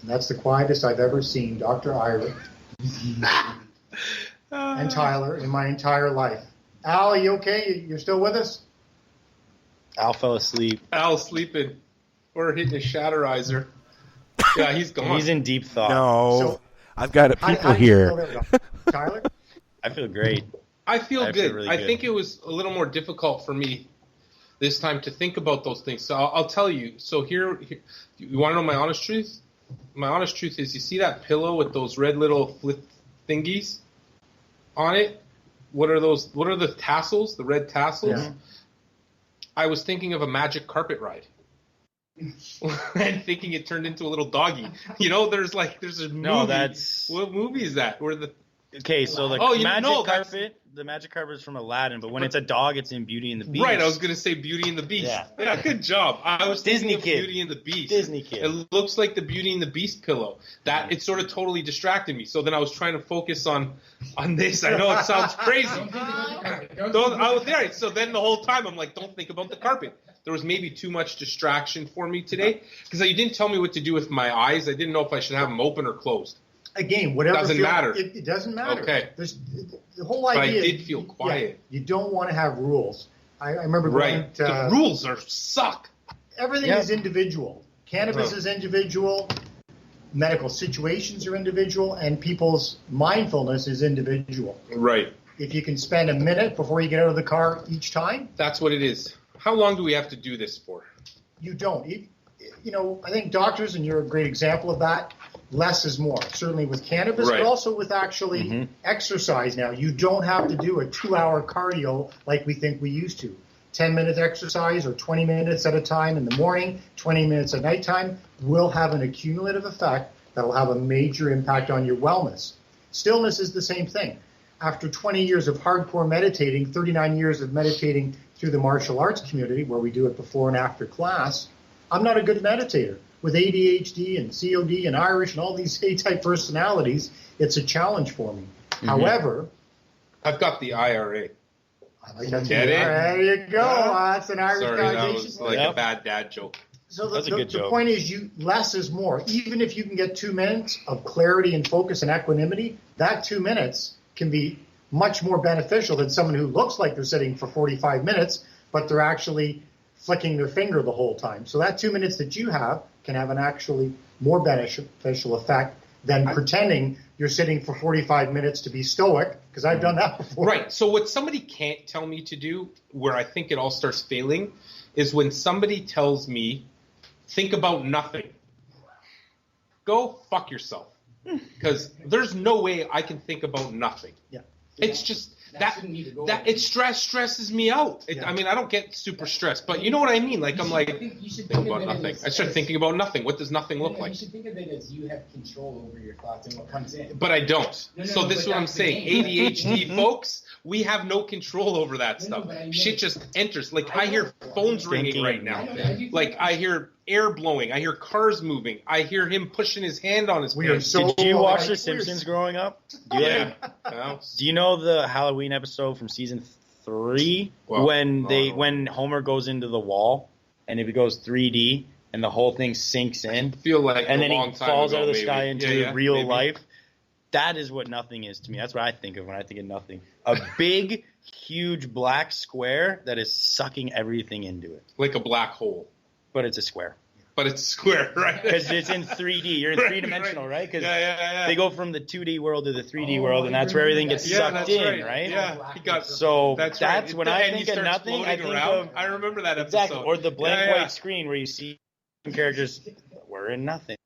And that's the quietest I've ever seen Dr. Ira and Tyler in my entire life. Al, are you okay? You're still with us? Al fell asleep. Al's sleeping or hitting his shatterizer. Yeah, he's gone. He's in deep thought. No, So, I've got people how do you here. feel there, Tyler? I feel great. I feel good. really I good. think it was a little more difficult for me this time to think about those things. So I'll tell you. So here, you want to know my honest truth? My honest truth is, you see that pillow with those red little flip thingies on it? What are those? What are the tassels? The red tassels? Yeah. I was thinking of a magic carpet ride. And thinking it turned into a little doggy. You know, there's a movie. No, that's... What movie is that? Where the Okay, so the magic carpet is from Aladdin, but when it's a dog, it's in Beauty and the Beast. Right, I was going to say Beauty and the Beast. Yeah, good job. I was Disney thinking of kid. Beauty and the Beast. Disney kid. It looks like the Beauty and the Beast pillow. That it sort of totally distracted me. So then I was trying to focus on this. I know it sounds crazy. So then the whole time I'm like, don't think about the carpet. There was maybe too much distraction for me today because you didn't tell me what to do with my eyes. I didn't know if I should have them open or closed. Again, whatever. Doesn't matter. It doesn't matter. Okay. The whole idea. But I did feel quiet. Yeah, you don't want to have rules. I remember Right. The rules suck. Everything is individual. Cannabis is individual. Medical situations are individual, and people's mindfulness is individual. Right. If you can spend a minute before you get out of the car each time, that's what it is. How long do we have to do this for? You don't. I think doctors, and you're a great example of that, less is more. Certainly with cannabis, right. But also with actually exercise now. You don't have to do a 2-hour cardio like we think we used to. 10-minute exercise or 20 minutes at a time in the morning, 20 minutes at nighttime will have an accumulative effect that will have a major impact on your wellness. Stillness is the same thing. After 20 years of hardcore meditating, 39 years of meditating through the martial arts community, where we do it before and after class, I'm not a good meditator. With ADHD and COD and Irish and all these A-type personalities, it's a challenge for me. However, I've got the IRA. I like that. Get it? There you go. That's an Irish Sorry, foundation. that was like a bad dad joke. So That's a good joke. The point is, less is more. Even if you can get 2 minutes of clarity and focus and equanimity, that 2 minutes can be much more beneficial than someone who looks like they're sitting for 45 minutes, but they're actually flicking their finger the whole time. So that 2 minutes that you have can have an actually more beneficial effect than pretending you're sitting for 45 minutes to be stoic, because I've done that before. Right. So what somebody can't tell me to do, where I think it all starts failing, is when somebody tells me, think about nothing. Go fuck yourself. Because there's no way I can think about nothing. Yeah. It's just that it stresses me out. I mean, I don't get super stressed, but you know what I mean? Like, I'm like, think about nothing. I start thinking about nothing. What does nothing look like? You should think of it as you have control over your thoughts and what comes in. But I don't. So this is what I'm saying. ADHD folks, we have no control over that stuff. Shit just enters. Like, I hear phones ringing right now. Like, I hear air blowing. I hear cars moving. I hear him pushing his hand on his pants. Did you watch The Simpsons growing up? Yeah. Do you know the Halloween episode from season 3 when Homer goes into the wall and it goes 3D and the whole thing sinks in? I feel like and a then long he time falls ago, out of the maybe. sky into real life. That is what nothing is to me. That's what I think of when I think of nothing. A big, huge black square that is sucking everything into it. Like a black hole. But it's a square. But it's square, right? Because it's in 3D. You're in three-dimensional, right? Because they go from the 2D world to the 3D world, and that's where everything gets sucked in, right? Yeah. So that's when I think of nothing, I think of... I remember that episode. Exactly. Or the blank white screen where you see characters, we're in nothing.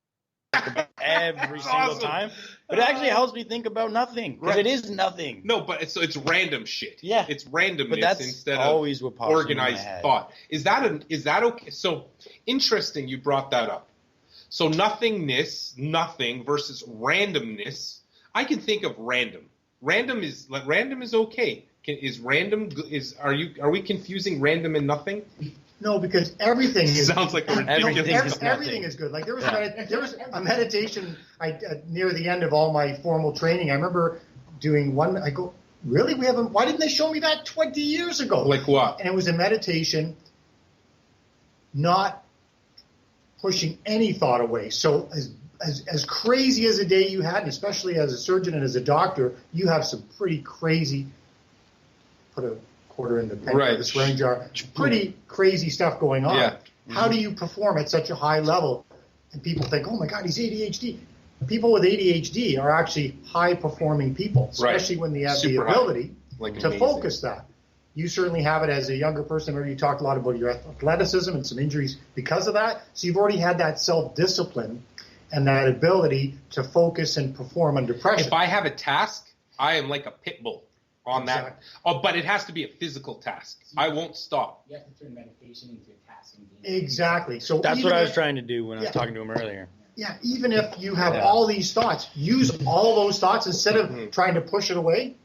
Every single time. But it actually helps me think about nothing. Because it is nothing. No, but it's random shit. Yeah. It's randomness but that's instead always of what pops organized in my head. thought. Is that okay? So interesting you brought that up. So nothingness, nothing versus randomness. I can think of random. Random is okay. Are we confusing random and nothing? No, because everything is... Sounds like a ridiculous... Everything is good. Like, there was a meditation near the end of all my formal training. I remember doing one. I go, really? Why didn't they show me that 20 years ago? Like what? And it was a meditation, not pushing any thought away. So as crazy as a day you had, and especially as a surgeon and as a doctor, you have some pretty crazy... Put a quarter in the pen of the swearing jar. Pretty crazy stuff going on. Yeah. How do you perform at such a high level? And people think, oh my God, he's ADHD. People with ADHD are actually high-performing people, especially when they have the ability to focus that. You certainly have it as a younger person. Remember, you talked a lot about your athleticism and some injuries because of that. So you've already had that self-discipline and that ability to focus and perform under pressure. If I have a task, I am like a pit bull. On that, but it has to be a physical task. I won't stop. You have to turn meditation into a task. Exactly. So that's what I was trying to do when I was talking to him earlier. Yeah, even if you have all these thoughts, use all those thoughts instead of trying to push it away.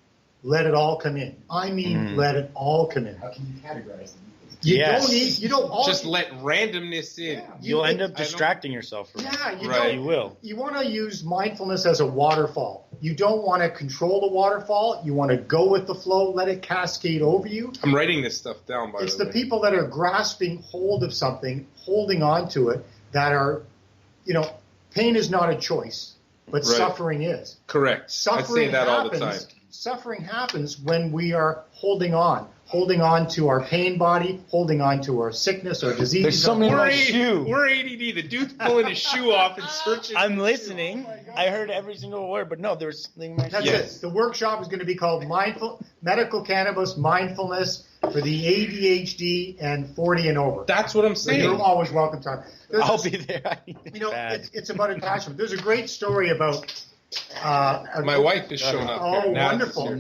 Let it all come in. I mean, let it all come in. How can you categorize them? You don't just let randomness in. Yeah, You'll end up distracting yourself from it. You will. You want to use mindfulness as a waterfall. You don't want to control the waterfall. You want to go with the flow, let it cascade over you. I'm writing this stuff down, by the way. It's the people that are grasping hold of something, holding on to it, that are, pain is not a choice, but suffering is. Correct. Suffering I say that all the time. Suffering happens when we are holding on to our pain body, holding on to our sickness or disease. There's something in my shoe. We're ADD. The dude's pulling his shoe off and searching. I'm listening. I heard every single word, but no, there was something in my shoe. That's it. The workshop is going to be called Medical Cannabis Mindfulness for the ADHD and 40 and over. That's what I'm saying. You're always welcome, Tom. I'll be there. It's about attachment. There's a great story about... my wife is showing up. Oh, wonderful.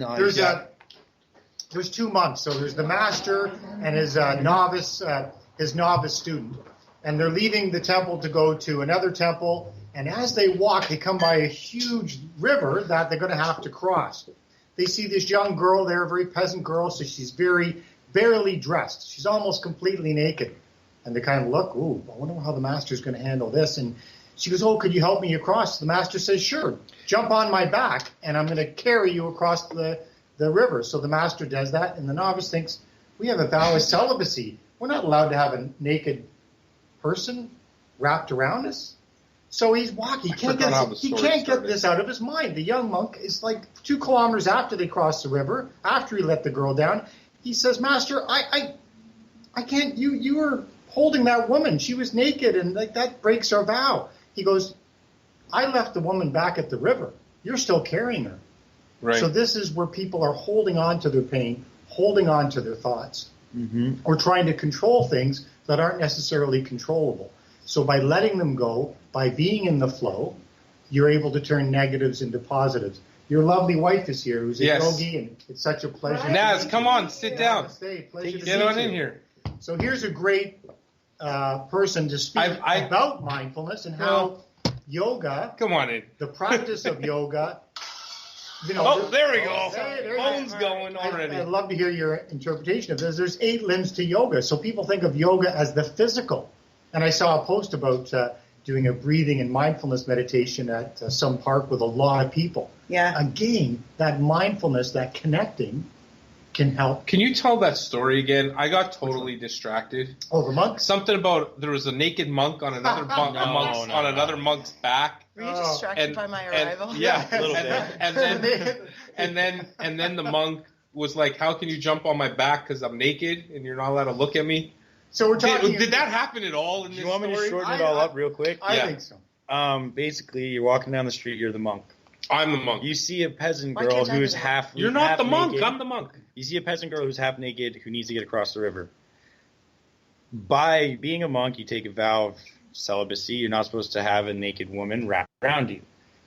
There's 2 months. So there's the master and his novice student. And they're leaving the temple to go to another temple. And as they walk, they come by a huge river that they're going to have to cross. They see this young girl there, a very peasant girl. So she's very barely dressed. She's almost completely naked. And they kind of look, ooh, I wonder how the master's going to handle this. And she goes, oh, could you help me across? The master says, sure. Jump on my back, and I'm going to carry you across the river. So the master does that, and the novice thinks, we have a vow of celibacy. We're not allowed to have a naked person wrapped around us. So he's walking. He can't get this out of his mind. The young monk is like 2 kilometers after they cross the river, after he let the girl down. He says, Master, I can't, you were holding that woman. She was naked, and that breaks our vow. He goes, I left the woman back at the river. You're still carrying her. Right. So this is where people are holding on to their pain, holding on to their thoughts, or trying to control things that aren't necessarily controllable. So by letting them go, by being in the flow, you're able to turn negatives into positives. Your lovely wife is here, who's a Yes. yogi, and it's such a pleasure. Naz, come on, sit down. Namaste. Pleasure to Get meet on you. in here. So here's a great person to speak about mindfulness and how yoga, Come on in. the practice of yoga. Oh, there we go. There Phone's going already. I'd love to hear your interpretation of this. There's 8 limbs to yoga. So people think of yoga as the physical. And I saw a post about doing a breathing and mindfulness meditation at some park with a lot of people. Yeah. Again, that mindfulness, that connecting can help. Can you tell that story again? I got totally distracted. Oh, the monks? Something about there was a naked monk on another another monk's back. Were you distracted by my arrival? Yeah, a little bit. And then the monk was like, "How can you jump on my back because I'm naked and you're not allowed to look at me?" So we're talking. Did that happen at all in Do this you want me to story? shorten it all up real quick? I think so. Basically, you're walking down the street, you're the monk. I'm the monk. You see a peasant Why girl can't I who's be the half You're not half the monk. naked. I'm the monk. You see a peasant girl who's half naked who needs to get across the river. By being a monk, you take a vow of celibacy. You're not supposed to have a naked woman wrapped around you.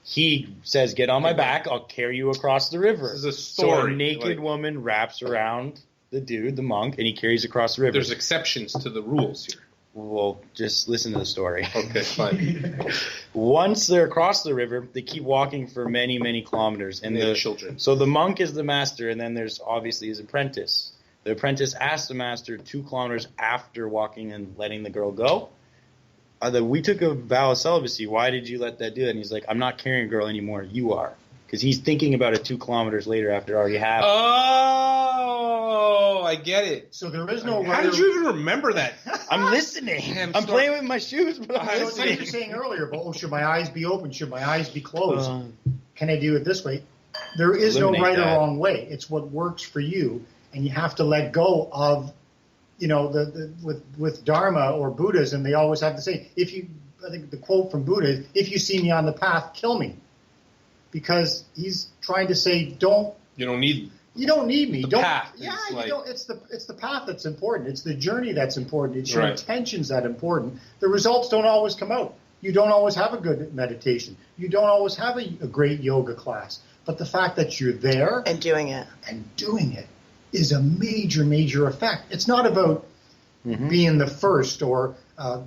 He says, "Get on my back. I'll carry you across the river." This is a So story. a naked woman wraps around the dude, the monk, and he carries across the river. There's exceptions to the rules here. Well, just listen to the story. Okay, fine. Once they're across the river, they keep walking for many, many kilometers. And the children. So the monk is the master, and then there's obviously his apprentice. The apprentice asks the master 2 kilometers after walking and letting the girl go, "We took a vow of celibacy. Why did you let that do that?" And he's like, "I'm not carrying a girl anymore. You are." Because he's thinking about it 2 kilometers later after it already happened. Oh, I get it. So there is no. How did you even remember that? I'm listening. I'm playing with my shoes, but I'm So it's like you were listening. saying earlier, but should my eyes be open? Should my eyes be closed? Can I do it this way? There is no Eliminate right that. or wrong way. It's what works for you, and you have to let go of, with Dharma or Buddhism, they always have to say, I think the quote from Buddha is, "If you see me on the path, kill me," because he's trying to say, You don't need. you don't need me. The Don't. path Yeah, is you like- don't. It's the path that's important. It's the journey that's important. It's your Right. intentions that important. The results don't always come out. You don't always have a good meditation. You don't always have a great yoga class. But the fact that you're there And doing it. and doing it is a major, major effect. It's not about being the first or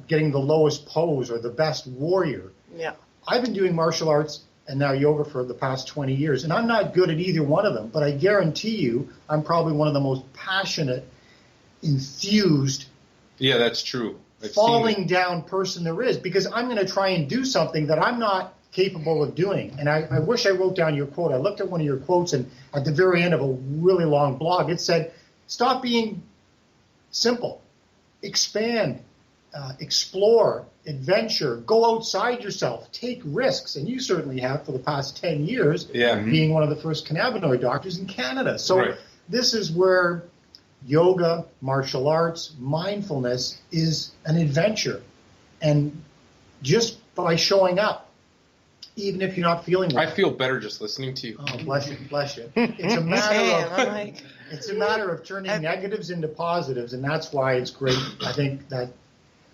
getting the lowest pose or the best warrior. Yeah. I've been doing martial arts and now yoga for the past 20 years, and I'm not good at either one of them, but I guarantee you I'm probably one of the most passionate, enthused, Yeah, that's true. I've falling down person there is, because I'm going to try and do something that I'm not capable of doing. And I wish I wrote down your quote. I looked at one of your quotes, and at the very end of a really long blog, it said, "Stop being simple. Expand, explore, adventure, go outside yourself, take risks." And you certainly have for the past 10 years, being one of the first cannabinoid doctors in Canada. So this is where yoga, martial arts, mindfulness is an adventure. And just by showing up, even if you're not feeling well. I feel better just listening to you. Oh, bless you, bless you. It's a matter of turning negatives into positives, and that's why it's great. I think that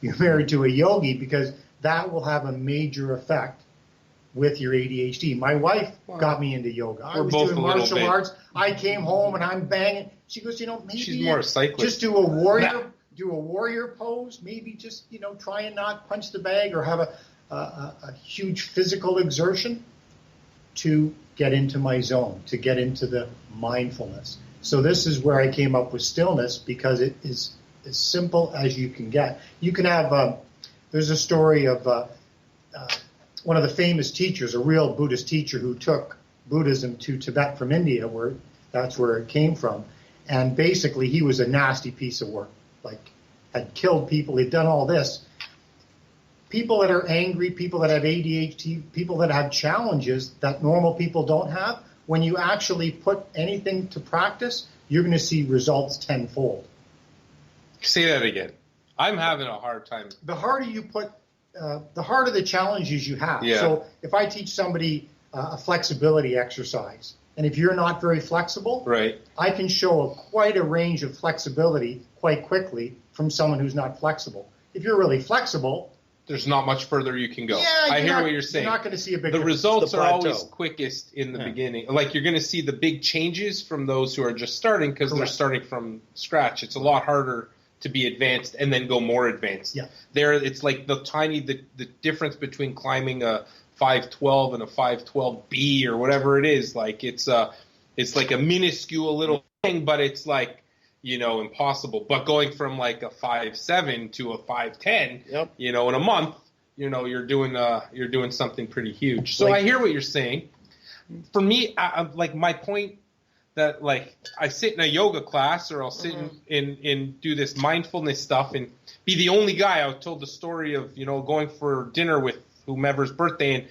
you're married to a yogi, because that will have a major effect with your ADHD. My wife got me into yoga. I was doing martial arts. I came home and I'm banging. She goes, maybe she's more a cyclist. Just do a warrior pose. Maybe just try and not punch the bag or have a huge physical exertion to get into my zone, to get into the mindfulness. So this is where I came up with stillness, because it is as simple as you can get. You can have, there's a story of one of the famous teachers, a real Buddhist teacher who took Buddhism to Tibet from India, that's where it came from. And basically he was a nasty piece of work, like had killed people, he'd done all this. People that are angry, people that have ADHD, people that have challenges that normal people don't have, when you actually put anything to practice, you're going to see results tenfold. Say that again. I'm having a hard time. The harder you put, the harder the challenges you have. Yeah. So if I teach somebody a flexibility exercise, and if you're not very flexible, right, I can show quite a range of flexibility quite quickly from someone who's not flexible. If you're really flexible, there's not much further you can go. Yeah, I hear what you're saying. You're not going to see a big The difference. results The are plateau. always quickest in the beginning. Like you're going to see the big changes from those who are just starting because they're starting from scratch. It's a lot harder to be advanced and then go more advanced. Yeah. There, it's like the difference between climbing a 512 and a 512B or whatever it is. Like it's like a minuscule little thing, but it's like, impossible. But going from like a 5.7 to a 5.10, in a month, you're doing something pretty huge. So I hear what you're saying. For me, like my point that like I sit in a yoga class or I'll sit in do this mindfulness stuff and be the only guy. I told the story of going for dinner with whomever's birthday and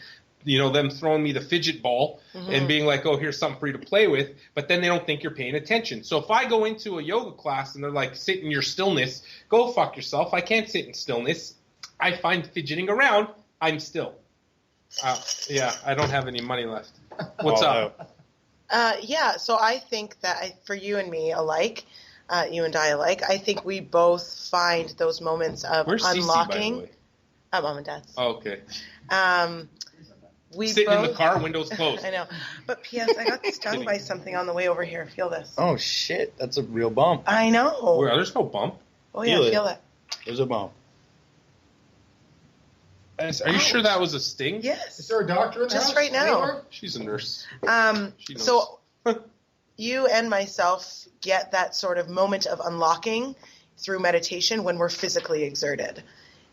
them throwing me the fidget ball and being like, oh, here's something for you to play with, but then they don't think you're paying attention. So if I go into a yoga class and they're like, sit in your stillness, go fuck yourself. I can't sit in stillness. I find fidgeting around, I'm still. I don't have any money left. What's up? So I think that for you and me alike, you and I alike, I think we both find those moments of Where's unlocking. Cece, by the way? At Mom and Dad's. Oh, okay. We sitting both, in the car, windows closed. I know. But P.S. I got stung by something on the way over here. Feel this. Oh, shit. That's a real bump. I know. There's no bump. Oh, yeah, feel it. There's a bump. Are you sure that was a sting? Yes. Is there a doctor in the Just house? right now. She's a nurse. She knows. So you and myself get that sort of moment of unlocking through meditation when we're physically exerted.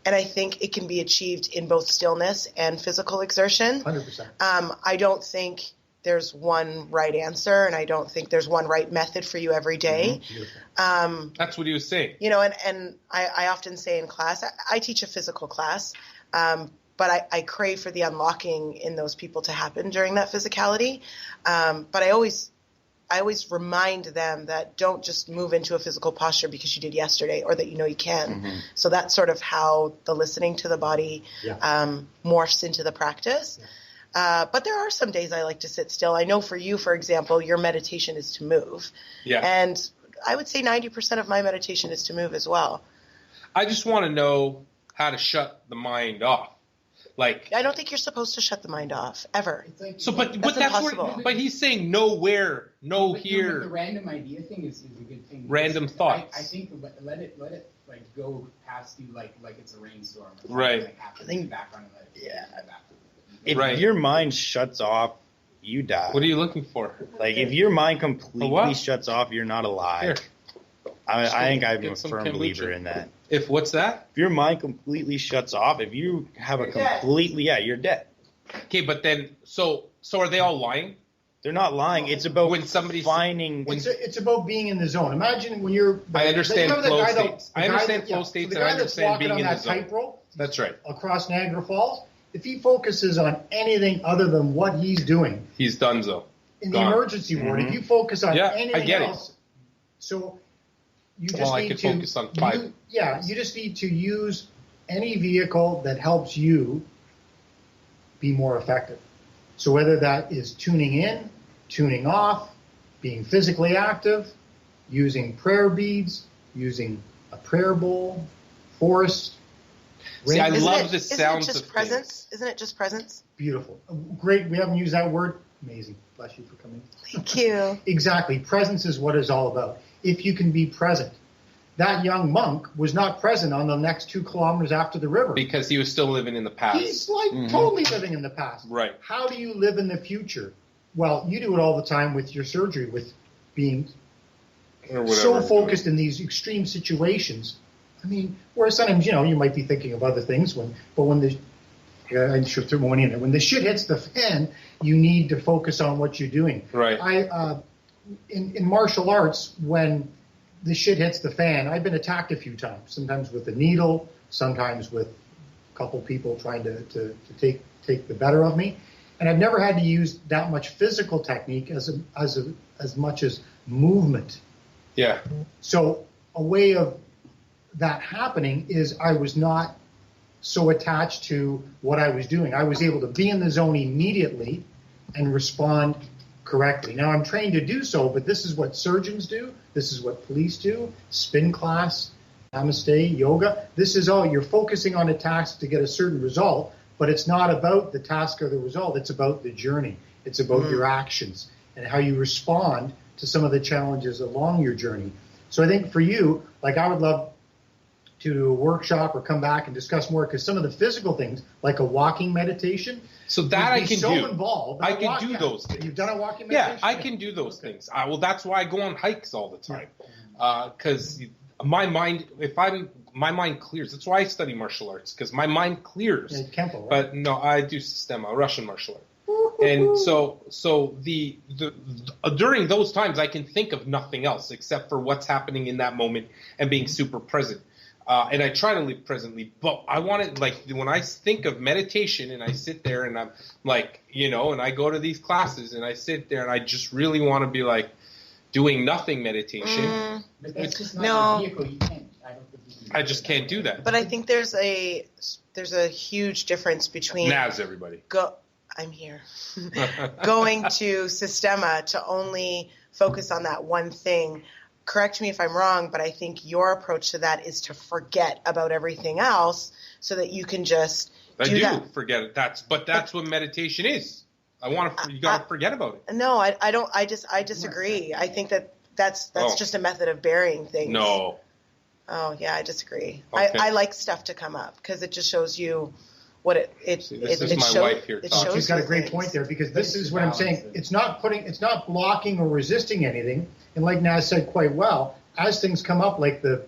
And I think it can be achieved in both stillness and physical exertion. 100%. I don't think there's one right answer, and I don't think there's one right method for you every day. That's what he was saying. And I often say in class, I teach a physical class, but I crave for the unlocking in those people to happen during that physicality. But I always remind them that don't just move into a physical posture because you did yesterday or that you can. So that's sort of how the listening to the body morphs into the practice. But there are some days I like to sit still. I know for you, for example, your meditation is to move. Yeah. And I would say 90% of my meditation is to move as well. I just want to know how to shut the mind off. Like, I don't think you're supposed to shut the mind off ever. Like, so, but that's impossible. where. But he's saying no where, no here. But the random idea thing is a good thing. Random thoughts. I think let it like go past you like it's a rainstorm. Right. Like, I think back on it. If your mind shuts off, you die. What are you looking for? Like if your mind completely shuts off, you're not alive. Here. I think I'm a firm believer in that. If what's that? If your mind completely shuts off, if you have a completely, you're dead. Okay, but then, so are they all lying? They're not lying. It's about when somebody's finding. It's about being in the zone. Imagine when you're. I understand flow states. I understand flow states, and I understand being in the zone. Tightrope. That's right. Across Niagara Falls, if he focuses on anything other than what he's doing, he's done so. In the emergency ward, if you focus on anything else, so. You just need to focus on 5. You just need to use any vehicle that helps you be more effective. So whether that is tuning in, tuning off, being physically active, using prayer beads, using a prayer bowl, forest. See, I love the sounds of presence. Isn't it just presence? Beautiful. Great. We haven't used that word. Amazing. Bless you for coming. Thank you. Exactly. Presence is what it's all about. If you can be present. That young monk was not present on the next 2 kilometers after the river. Because he was still living in the past. He's like totally living in the past. Right. How do you live in the future? Well, you do it all the time with your surgery, with being so focused in these extreme situations. I mean, whereas sometimes, you might be thinking of other things, when the shit hits the fan, you need to focus on what you're doing. Right. In martial arts, when the shit hits the fan, I've been attacked a few times, sometimes with a needle, sometimes with a couple people trying to take the better of me. And I've never had to use that much physical technique as much as movement. Yeah. So a way of that happening is I was not so attached to what I was doing. I was able to be in the zone immediately and respond correctly. Now, I'm trained to do so, but this is what surgeons do. This is what police do. Spin class. namaste, yoga. This is all, you're focusing on a task to get a certain result, but it's not about the task or the result. It's about the journey. It's about your actions and how you respond to some of the challenges along your journey. So I think for you, like I would love to do a workshop or come back and discuss more, because some of the physical things, like a walking meditation, so that I can do. Involved. I can do those things. You've done a walking meditation? Yeah, I can do those things. Well, that's why I go on hikes all the time, because my mind clears. That's why I study martial arts, because my mind clears. Yeah, Kempo, right? But no, I do Sistema, Russian martial art. And so the during those times, I can think of nothing else except for what's happening in that moment and being super present. And I try to live presently, but I want it, like, when I think of meditation and I sit there and I'm like, and I go to these classes and I sit there and I just really want to be like doing nothing meditation. But that's just not your vehicle. You can't. I just can't do that. But I think there's a huge difference between Naz, everybody. I'm here. Going to Sistema to only focus on that one thing. Correct me if I'm wrong, but I think your approach to that is to forget about everything else so that you can just do that. Forget it. That's what meditation is. You got to forget about it. No, I don't. I disagree. I think that's just a method of burying things. No. Oh yeah, I disagree. Okay. I like stuff to come up because it just shows you what This is my wife here talking. She's got a great point there, because this is what I'm saying. It's not blocking or resisting anything. And like Naz said quite well, as things come up, like the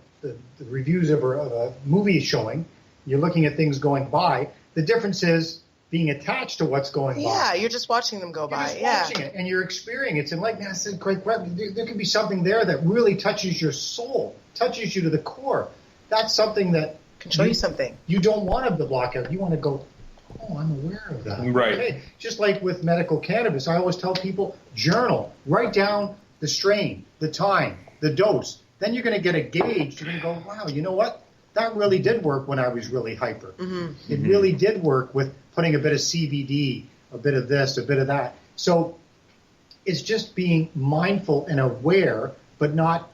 reviews of a movie showing, you're looking at things going by. The difference is being attached to what's going by. Yeah, you're just watching them go by. Watching it, and you're experiencing it. And like Naz said quite well, there could be something there that really touches your soul, touches you to the core. That's something that can show you something. You don't want to block out. You want to go, oh, I'm aware of that. Right. Okay. Just like with medical cannabis, I always tell people, journal. Write down the strain, the time, the dose. Then you're going to get a gauge. You're going to go, wow, you know what? That really did work when I was really hyper. Mm-hmm. It really did work with putting a bit of CBD, a bit of this, a bit of that. So it's just being mindful and aware, but not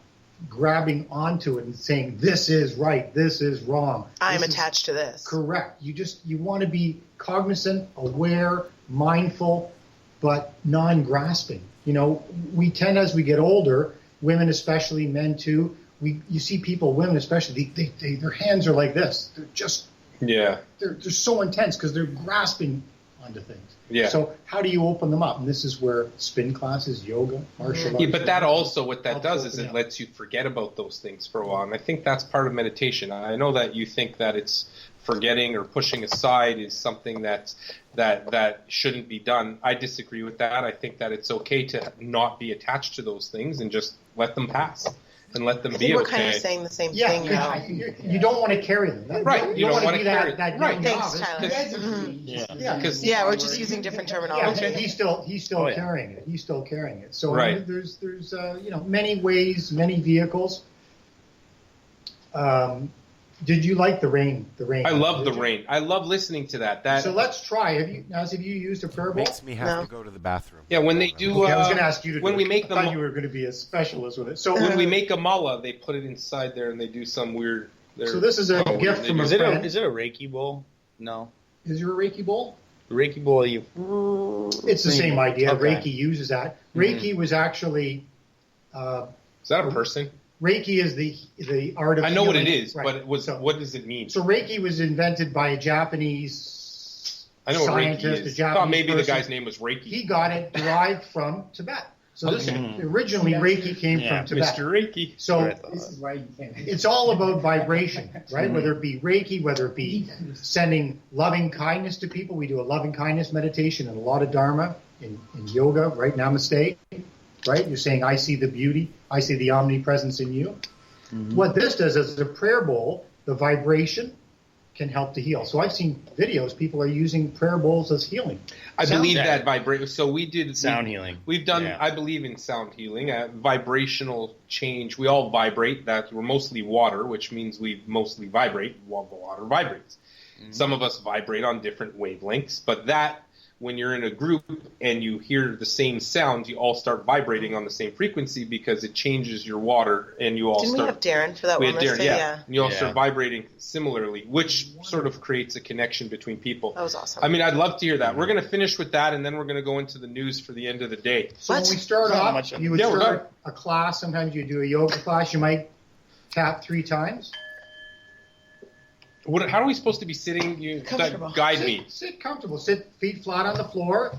grabbing onto it and saying, this is right, this is wrong. I'm attached to this. Correct. You want to be cognizant, aware, mindful, but non-grasping. We tend, as we get older, women especially, men too, you see people, women especially, their hands are like this. They're just, they're so intense because they're grasping onto things. Yeah. So how do you open them up? And this is where spin classes, yoga, martial arts. Yeah, but that also, what that does is it lets you forget about those things for a while. And I think that's part of meditation. I know that you think that it's forgetting or pushing aside is something that shouldn't be done. I disagree with that. I think that it's okay to not be attached to those things and just let them pass and let them be okay. We're kind of saying the same thing now. You don't want to carry them. Right. You don't want to carry that. Right. Thanks, Tyler. Yeah, we're just using different terminology. Yeah, he's still carrying it. He's still carrying it. So there's many ways, many vehicles. Did you like the rain? I love the rain. I love listening to that. So let's try. Have you used a prayer bowl? Makes me have to go to the bathroom. Yeah, when they do. I was going to ask you to. When we make them, I thought you were going to be a specialist with it. So when we make a mullah, they put it inside there and they do some weird. So this is a gift from a friend. Is it a Reiki bowl? No. Is there a Reiki bowl? The Reiki bowl, It's the same idea. Okay. Reiki uses that. Reiki was actually. Is that a person? Reiki is the art of. I know healing. What it is, right. But what does it mean? So Reiki was invented by a Japanese scientist. I thought maybe person. The guy's name was Reiki. He got it derived from Tibet. So this originally Reiki came from Tibet. Mr. Reiki. So this is why you can't. It's all about vibration, right? Whether it be Reiki, whether it be sending loving kindness to people. We do a loving kindness meditation and a lot of Dharma in yoga, right? Namaste. Right? You're saying, I see the beauty. I see the omnipresence in you. Mm-hmm. What this does is a prayer bowl, the vibration can help to heal. So I've seen videos, people are using prayer bowls as healing. I believe that vibration. So we did sound healing. We've done, I believe in sound healing, vibrational change. We all vibrate. That we're mostly water, which means we mostly vibrate. Water vibrates. Mm-hmm. Some of us vibrate on different wavelengths, but that when you're in a group and you hear the same sounds, you all start vibrating on the same frequency because it changes your water, and you all Didn't start. we have Darren for that We one? had Darren, listed? yeah. And you all Yeah. start vibrating similarly, which sort of creates a connection between people. That was awesome. I mean, I'd love to hear that. We're going to finish with that, and then we're going to go into the news for the end of the day. So when What? we start Not off, much of it. you would Yeah, we're start a class. Sometimes you do a yoga class. You might tap 3 times. How are we supposed to be sitting? Comfortable. Guide me. Sit comfortable. Sit feet flat on the floor.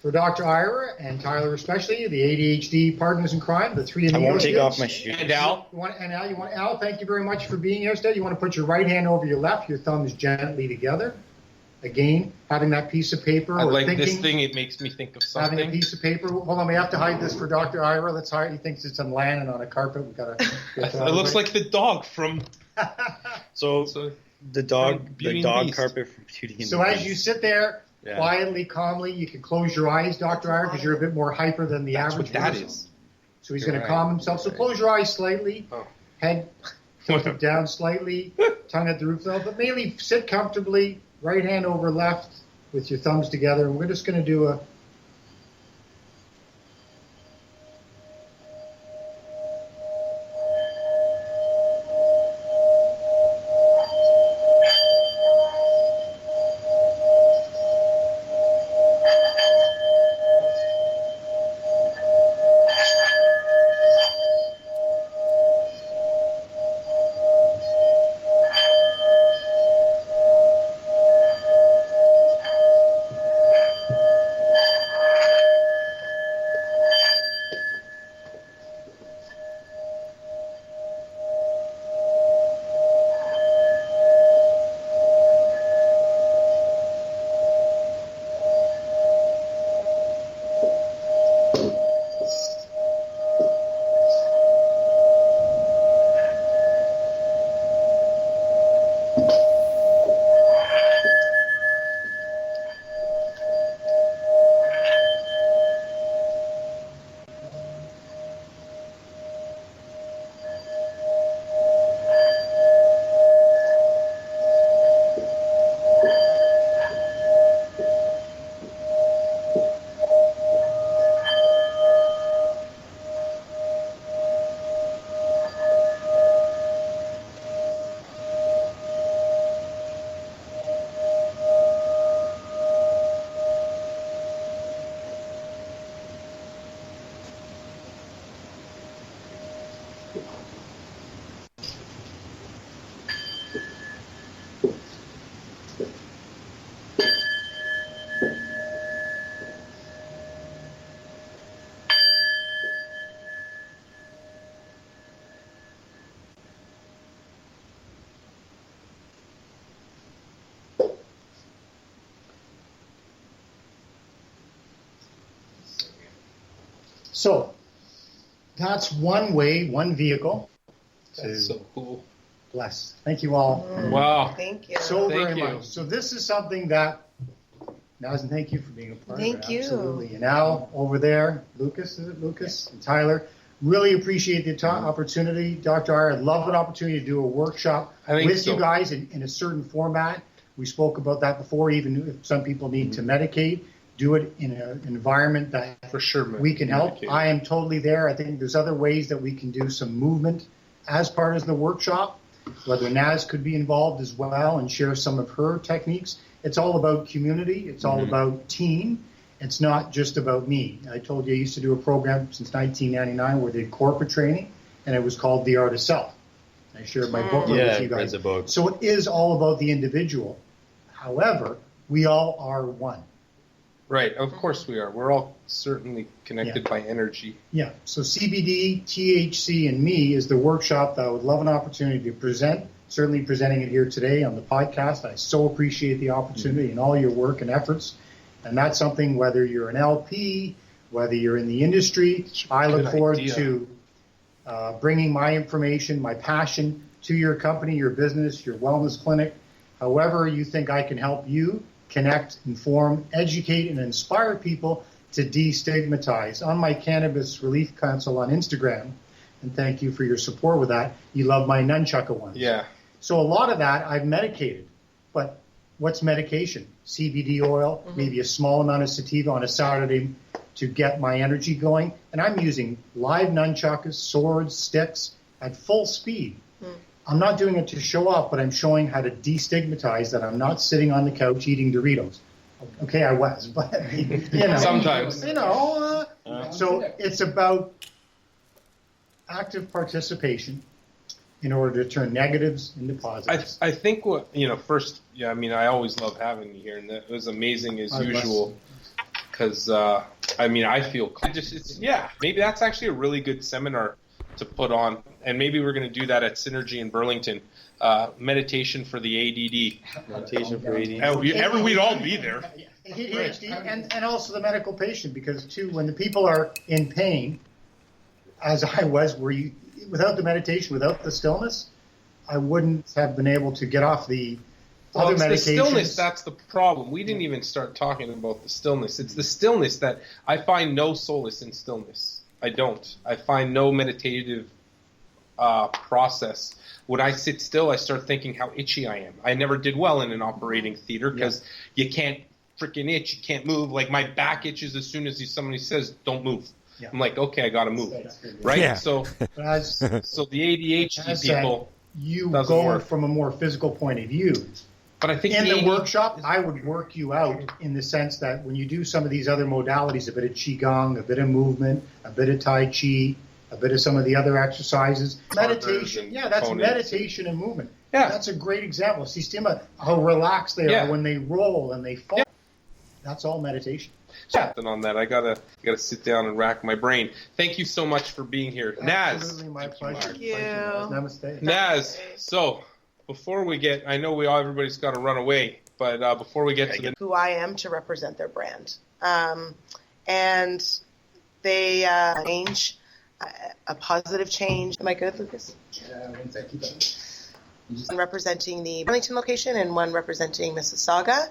For Dr. Ira and Tyler especially, the ADHD partners in crime, the 3 I amigos. won't take kids. off my shoes. And Al? Al, thank you very much for being here today. You want to put your right hand over your left, your thumbs gently together. Again, having that piece of paper. I or like thinking, this thing. It makes me think of Having a something. piece of paper. Hold on, we have to hide this for Dr. Ira. Let's hide. He thinks it's on land and on a carpet. We've got to. It looks like the dog from. So the dog Beauty and the Beast. carpet from Beauty and So the as Beast. you sit there, Yeah. quietly, calmly, you can close your eyes, Dr. Ira, because you're a bit more hyper than the That's average what that person. is. So he's You're going to right. calm himself. So close your eyes slightly, Oh. head tilted down slightly, tongue at the roof level, but mainly sit comfortably, right hand over left with your thumbs together. And we're just going to do a. So that's one way, one vehicle to That's so cool. bless. Thank you all Wow. Thank you. so Thank very you. much. So this is something that, Naz, thank you for being a part Thank of it. you. Absolutely. And Al over there, Lucas, is it Lucas? And Tyler, really appreciate the opportunity. Dr. Ira, I'd love an opportunity to do a workshop I think with so. you guys in a certain format. We spoke about that before, even if some people need to medicate, do it in an environment that For sure, man. we can help. Medicate. I am totally there. I think there's other ways that we can do some movement as part of the workshop, whether Naz could be involved as well and share some of her techniques. It's all about community. It's all about team. It's not just about me. I told you I used to do a program since 1999 where they did corporate training, and it was called The Art of Self. I shared my book with Yeah, you guys. read the book. So it is all about the individual. However, we all are one. Right. Of course we are. We're all certainly connected Yeah. by energy. Yeah, so CBD, THC, and me is the workshop that I would love an opportunity to present, certainly presenting it here today on the podcast. I so appreciate the opportunity and all your work and efforts. And that's something, whether you're an LP, whether you're in the industry, I look Good forward idea. to bringing my information, my passion to your company, your business, your wellness clinic, however you think I can help you connect, inform, educate, and inspire people to destigmatize. On my Cannabis Relief Council on Instagram, and thank you for your support with that, you love my nunchucka ones. Yeah. So a lot of that I've medicated, but what's medication? CBD oil, maybe a small amount of sativa on a Saturday to get my energy going. And I'm using live nunchucks, swords, sticks at full speed. I'm not doing it to show off, but I'm showing how to destigmatize that I'm not sitting on the couch eating Doritos. Okay, I was, but sometimes. So it's about active participation in order to turn negatives into positives. I think first, I always love having you here, and it was amazing as usual. Because I feel maybe that's actually a really good seminar to put on, and maybe we're going to do that at Synergy in Burlington. Meditation for the ADD. Meditation for ADD. We'd all be there. ADHD and also the medical patient, because too, when the people are in pain, as I was, without the meditation, without the stillness, I wouldn't have been able to get off the other medications. The stillness, that's the problem. We didn't even start talking about the stillness. It's the stillness that I find no solace in stillness. I don't. I find no meditative process. When I sit still, I start thinking how itchy I am. I never did well in an operating theater because you can't freaking itch. You can't move. Like, my back itches as soon as somebody says, don't move. Yeah. I'm like, okay, I got to move. Right? Yeah. So the ADHD people, you go from a more physical point of view. But I think in the workshop, I would work you out in the sense that when you do some of these other modalities, a bit of Qigong, a bit of movement, a bit of Tai Chi, a bit of some of the other exercises, meditation. Yeah, that's meditation and movement. Yeah. That's a great example. See, how relaxed they are when they roll and they fall. Yeah. That's all meditation. And on that, I gotta sit down and rack my brain. Thank you so much for being here, Naz. Absolutely, my pleasure. Thank you. Namaste. Naz. So before we get, I know everybody's got to run away, but before we get to who I am to represent their brand, and they change a positive change. Am I good, Lucas? One second. One representing the Burlington location and one representing Mississauga.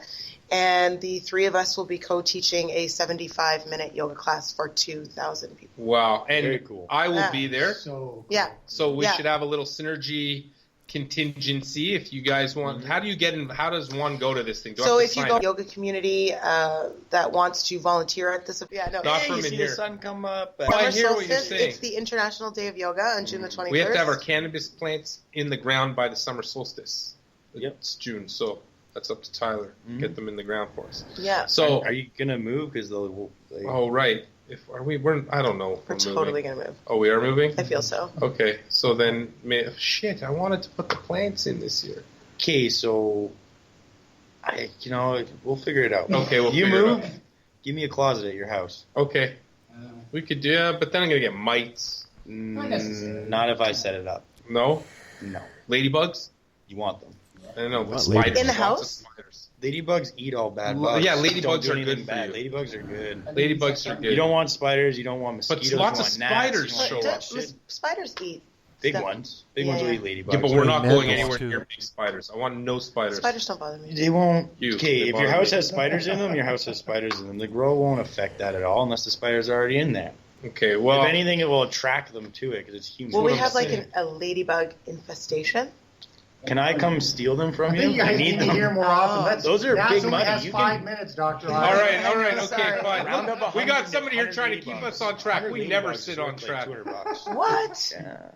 And the three of us will be co-teaching a 75-minute yoga class for 2,000 people. Wow. And very cool. I will be there. So we should have a little synergy contingency if you guys want. How do you get in? How does one go to this thing? So if you go to yoga community that wants to volunteer at this, not from you see here. The sun come up. I hear what you're saying. It's the International Day of Yoga on June the 21st. We have to have our cannabis plants in the ground by the summer solstice. Yep. It's June, so that's up to Tyler. Get them in the ground for us. Yeah. So are you gonna move? Because oh right. We're I don't know. We're totally gonna move. Oh, we are moving? I feel so. Okay, so then I wanted to put the plants in this year. Okay, so we'll figure it out. Okay, you move. Give me a closet at your house. Okay. We could do, but then I'm gonna get mites. Not if I set it up. No. Ladybugs? You want them? I don't know. But spiders in the house? Ladybugs eat all bad bugs. Yeah, ladybugs are good bad. for you. Ladybugs are good. Ladybugs are good. You don't want spiders. You don't want mosquitoes. But lots of spiders spiders show up. Spiders eat. Big ones. Big ones will eat ladybugs. Yeah, but we're not going anywhere near big spiders. I want no spiders. Spiders don't bother me. They won't. Okay, if your house has spiders in them, your house has spiders in them. The grow won't affect that at all unless the spiders are already in there. Okay, well. If anything, it will attract them to it because it's human. Will we have a ladybug infestation? Can I come steal them from you? I think you guys need to hear more often. Those are big money. Has 5 minutes, Dr. All right, okay, fine. We got somebody here trying to keep us on track. We never sit on track. What? Yeah.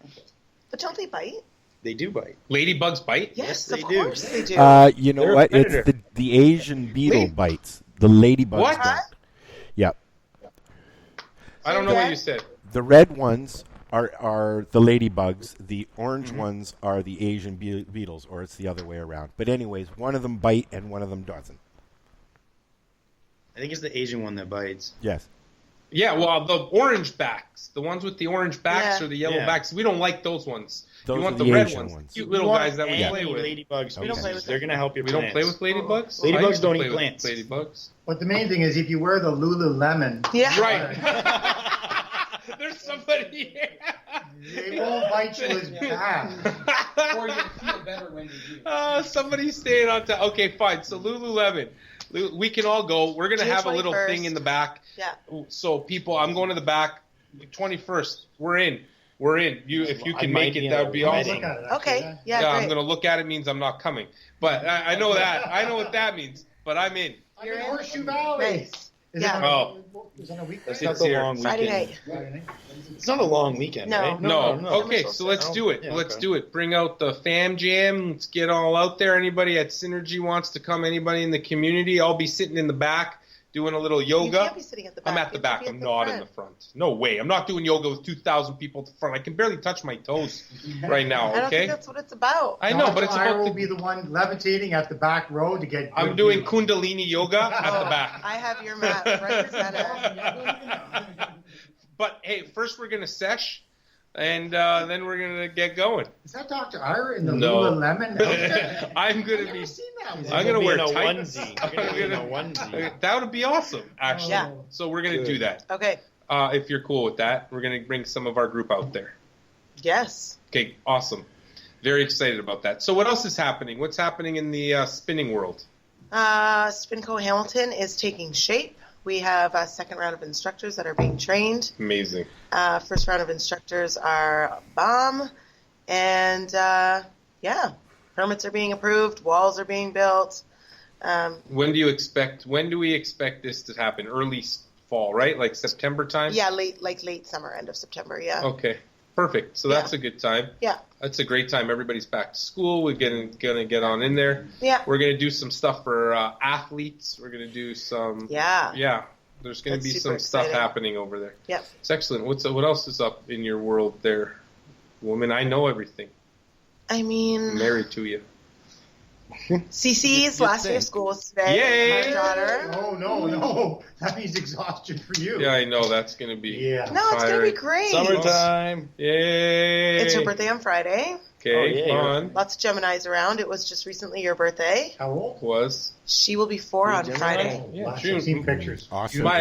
But don't they bite? They do bite. Ladybugs bite? Yes, of course they do. You know what? It's the Asian beetle bites. The ladybugs don't. Yep. I don't know what you said. The red ones are the ladybugs. The orange ones are the Asian beetles, or it's the other way around. But anyways, one of them bite and one of them doesn't. I think it's the Asian one that bites. Yes. Yeah, well, the orange backs. The ones with the orange backs or the yellow backs. We don't like those ones. Those you want are the red Asian ones. Cute little guys that we play with. Ladybugs. We don't play with They're going to help your plants. We don't play with ladybugs? Ladybugs don't eat plants. Ladybugs. But the main thing is if you wear the Lululemon. Yeah. Right. There's somebody here. They won't bite you as bad. Or you'll feel better when you do. Somebody's staying on top. Okay, fine. So Lululemon. We can all go. We're going to have a little 21st. thing in the back. Yeah. So people, I'm going to the back. 21st, we're in. We're in. If you can make it, that would be awesome. Okay. Yeah. I'm going to look at it means I'm not coming. But I know that. I know what that means. But I'm in. You're in Horseshoe Valley. Nice. Is Yeah. it on a weekend? That's not the long weekend. Friday night. It's not a long weekend, No. right? No. Okay, so let's do it. Yeah, Let's okay. do it. Bring out the fam jam. Let's get all out there. Anybody at Synergy wants to come, anybody in the community, I'll be sitting in the back doing a little yoga. You can't be sitting at the back. I'm at the You back. have to I'm be not at in the front. No way. I'm not doing yoga with 2,000 people at the front. I can barely touch my toes right now, I don't okay? think that's what it's about. I know, but it's Ira about will be the one levitating at the back row to get. I'm doing Kundalini yoga at the back. I have your mat right in center. But, hey, first we're going to sesh, and then we're going to get going. Is that Dr. Ira in the No. Lululemon outfit? I'm going to I've be... never seen that one. I'm gonna wear a tights. onesie. You're gonna be in a onesie. That would be awesome, actually. Yeah. So we're gonna do that. Okay. If you're cool with that, we're gonna bring some of our group out there. Yes. Okay, awesome. Very excited about that. So what else is happening? What's happening in the spinning world? Spinco Hamilton is taking shape. We have a second round of instructors that are being trained. Amazing. First round of instructors are bomb, and permits are being approved, walls are being built. When do we expect this to happen? Early fall, right? Like September time? Yeah, late summer, end of September. Yeah. Okay, perfect. So that's a good time. Yeah. That's a great time. Everybody's back to school. We're gonna get on in there. Yeah. We're gonna do some stuff for athletes. We're gonna do some. Yeah. Yeah. There's gonna That's be super some stuff exciting. happening over there. Yep. It's excellent. What else is up in your world there, woman? I know everything. I mean, I'm married to you. CC's last day of school is today. Yay! My daughter. Oh, no. That means exhaustion for you. Yeah, I know that's gonna be. Yeah. No, it's gonna be tiring. great. Summertime. Yay! It's her birthday on Friday. Okay, Oh, yeah. fun. Lots of Geminis around. It was just recently your birthday. How old? Was She will be 4 on Gemini? Friday. Oh, Yeah, wow, June. I've seen pictures. Awesome. Thank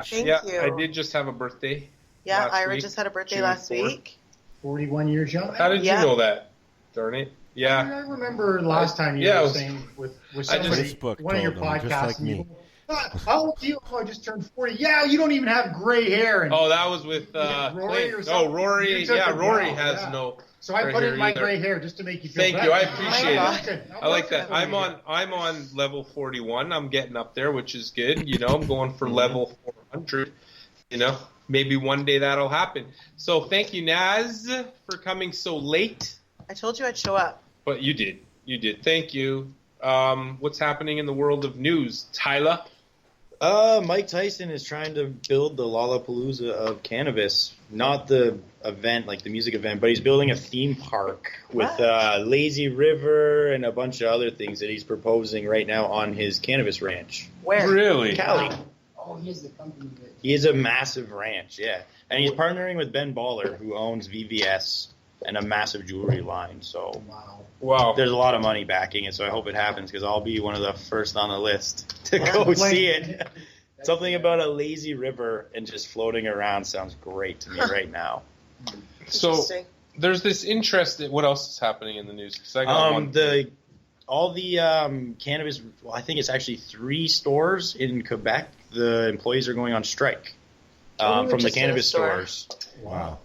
Thank you. you. I did just have a birthday. Yeah, last Ira week, just had a birthday June last 4th. week. 41 years young. How did Yeah. you know that? Darn it. Yeah. I remember last time you Yeah, it were was- saying with I somebody, just- Facebook one of your told them, just podcasts, like and you me. go, how old are you? Oh, I just turned 40. Yeah, you don't even have gray hair. And Oh, that was with Rory Clayton. or No, something? Rory. You took Yeah, it Rory well, has yeah. no. so I gray put in hair my either. gray hair just to make you feel Thank better. you. I appreciate it. it. I like that. I'm on level 41. I'm getting up there, which is good. You know, I'm going for level 400. You know, maybe one day that'll happen. So thank you, Naz, for coming so late. I told you I'd show up. But you did. You did. Thank you. What's happening in the world of news, Tyler? Mike Tyson is trying to build the Lollapalooza of cannabis. Not the event, like the music event, but he's building a theme park with lazy river and a bunch of other things that he's proposing right now on his cannabis ranch. Where? Really? Cali. Oh, here's the company that. He has a massive ranch, yeah. And he's partnering with Ben Baller, who owns VVS and a massive jewelry line. So Wow. there's a lot of money backing it, so I hope it happens because I'll be one of the first on the list to go see it. Something about a lazy river and just floating around sounds great to me right now. So Interesting. there's this interest. What else is happening in the news? 'Cause I got one. All the cannabis, well, I think it's actually 3 stores in Quebec. The employees are going on strike from the just in a cannabis store. stores. Wow.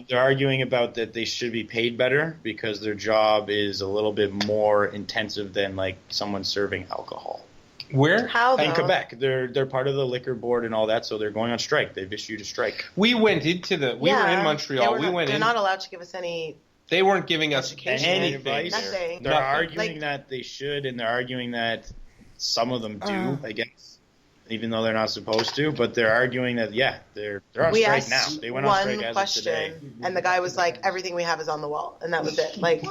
They're arguing about that they should be paid better because their job is a little bit more intensive than like someone serving alcohol. Where? How though? In Quebec, they're part of the liquor board and all that, so they're going on strike. They've issued a strike. We went into the. We were in Montreal. They're not allowed to give us any. They weren't giving us Education. anything. Advice. Nothing. They're Nothing. arguing that they should, and they're arguing that some of them do, I guess, even though they're not supposed to. But they're arguing that they're on We strike now. asked They went on strike one as of today. question, and the guy was like, "Everything we have is on the wall," and that was it. Like,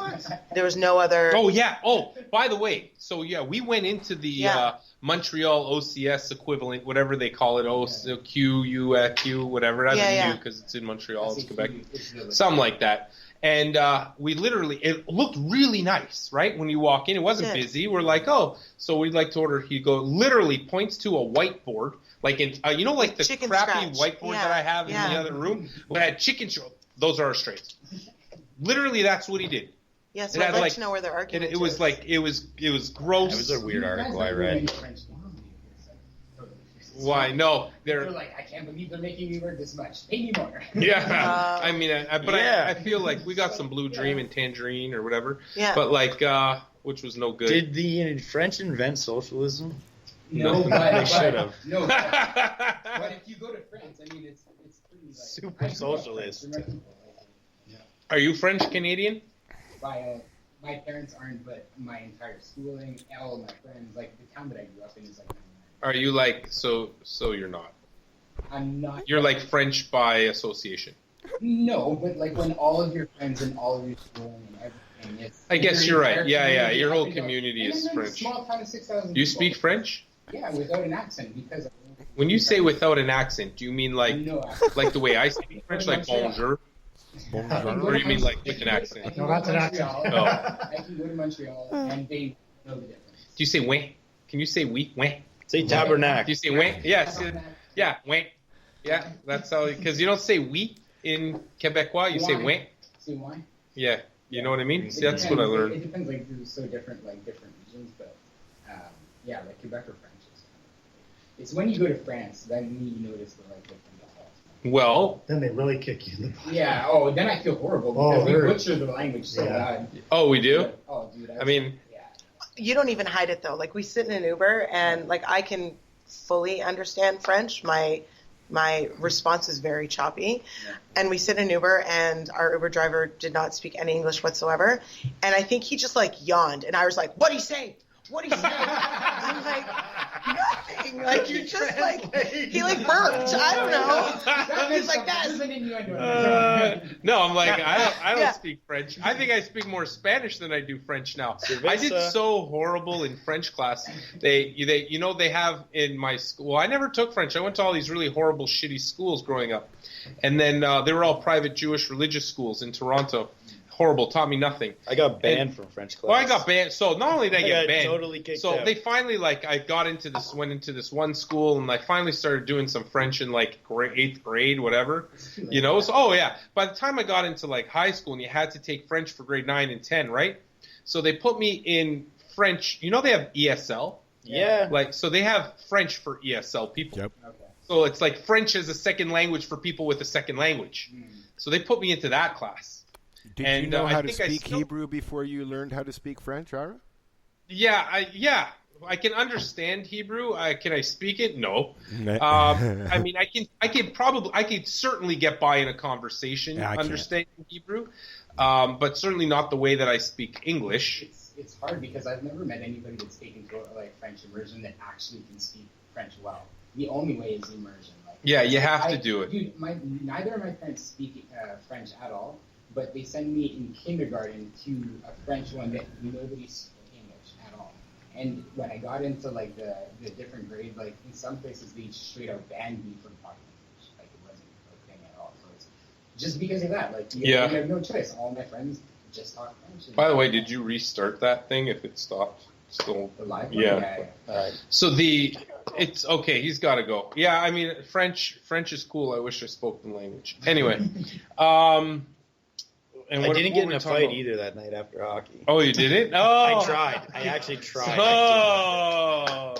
there was no other. Oh yeah. Oh, by the way, so yeah, we went into the Montreal OCS equivalent, whatever they call it, QUQ, whatever. It has a U because it's in Montreal, it's Quebec, something like that. And we literally, it looked really nice, right? When you walk in, it wasn't busy. We're like, oh, so we'd like to order. He literally points to a whiteboard, like in, you know, like the Chicken crappy scratch. whiteboard that I have in the other room. We had chicken. Those are our straits. Literally, that's what he did. Yeah, so It I'd had, like to know where their argument It was is. like it was gross. That was a weird article I read. Why? No, They're like, I can't believe they're making me work this much. Pay me more. Yeah, I mean, I feel like we got some Blue Dream and Tangerine or whatever. Yeah. But like, which was no good. Did the French invent socialism? No, they should have. No, but if you go to France, I mean, it's pretty like Super socialist. Are you French Canadian? My parents aren't, but my entire schooling, all of my friends, like the town that I grew up in is like. Are you like so you're not? I'm not. You're like French by association. No, but like when all of your friends and all of your schooling and everything, it's. I guess you're right. Yeah. Your whole community is French. Small town of 6,000. You speak French? Yeah, without an accent because. When you say without an accent, do you mean like like the way I speak French, like bonjour? Or you mean like with an accent? No, that's an accent. No. I can go to Montreal and they know the difference. Do you say oui? Can you say oui? Oui. Say tabernacle. Do you say oui? Yes. Yeah, oui. Yeah, that's how. Because you don't say oui in Quebecois. You say oui. Say why? Yeah, you know what I mean. See, that's what I learned. It depends. Like it's so different, like different regions, but yeah, like Quebec or French. It's when you go to France then you notice the like different. Well, then they really kick you in the butt. Yeah. Oh, then I feel horrible because we butcher the language so bad. Oh, we do. Oh, dude. I mean, you don't even hide it though. Like we sit in an Uber and like I can fully understand French. My response is very choppy. Yeah. And we sit in an Uber and our Uber driver did not speak any English whatsoever. And I think he just like yawned and I was like, "What'd he say? What'd he say?" I'm like, nothing. Like you just like he like burped. I don't know. He's like that. No, I'm like I don't speak French. I think I speak more Spanish than I do French now. I did so horrible in French class. They have in my school. Well, I never took French. I went to all these really horrible, shitty schools growing up, and then they were all private Jewish religious schools in Toronto. Horrible, taught me nothing. I got banned from French class. Well, I got banned. So not only did I get banned, totally kicked so out. they finally I went into this one school and I finally started doing some French in like 8th grade, whatever. You know, so by the time I got into like high school and you had to take French for grade 9 and 10, right? So they put me in French. You know they have ESL. Yeah. Like so they have French for ESL people. Yep. Okay. So it's like French as a second language for people with a second language. So they put me into that class. Did you know how to speak Hebrew before you learned how to speak French, Ira? Yeah, I can understand Hebrew. Can I speak it? No. I mean, I could certainly get by in a conversation understanding Hebrew, but certainly not the way that I speak English. It's hard because I've never met anybody that's taken to like French immersion that actually can speak French well. The only way is immersion. Like, yeah, you have to do it. Dude, neither of my parents speak French at all. But they send me in kindergarten to a French one that nobody spoke English at all. And when I got into like the different grades, like in some places they straight out banned me from talking English. Like it wasn't a thing at all. So it's just because of that. Like you have no choice. All my friends just talk French. By the way, did you restart that thing if it stopped? Still the live one? Yeah. So it's okay. He's got to go. Yeah, I mean French is cool. I wish I spoke the language. Anyway. And I didn't get in a fight either that night after hockey. Oh, you didn't? Oh, I tried. I actually tried. Oh,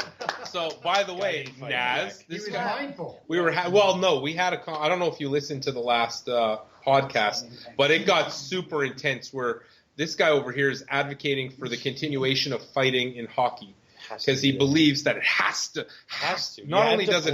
so by the way, Naz, this guy, mindful. We had a. I don't know if you listened to the last podcast, but it got super intense. Where this guy over here is advocating for the continuation of fighting in hockey. Because he believes that it has to. Not only does it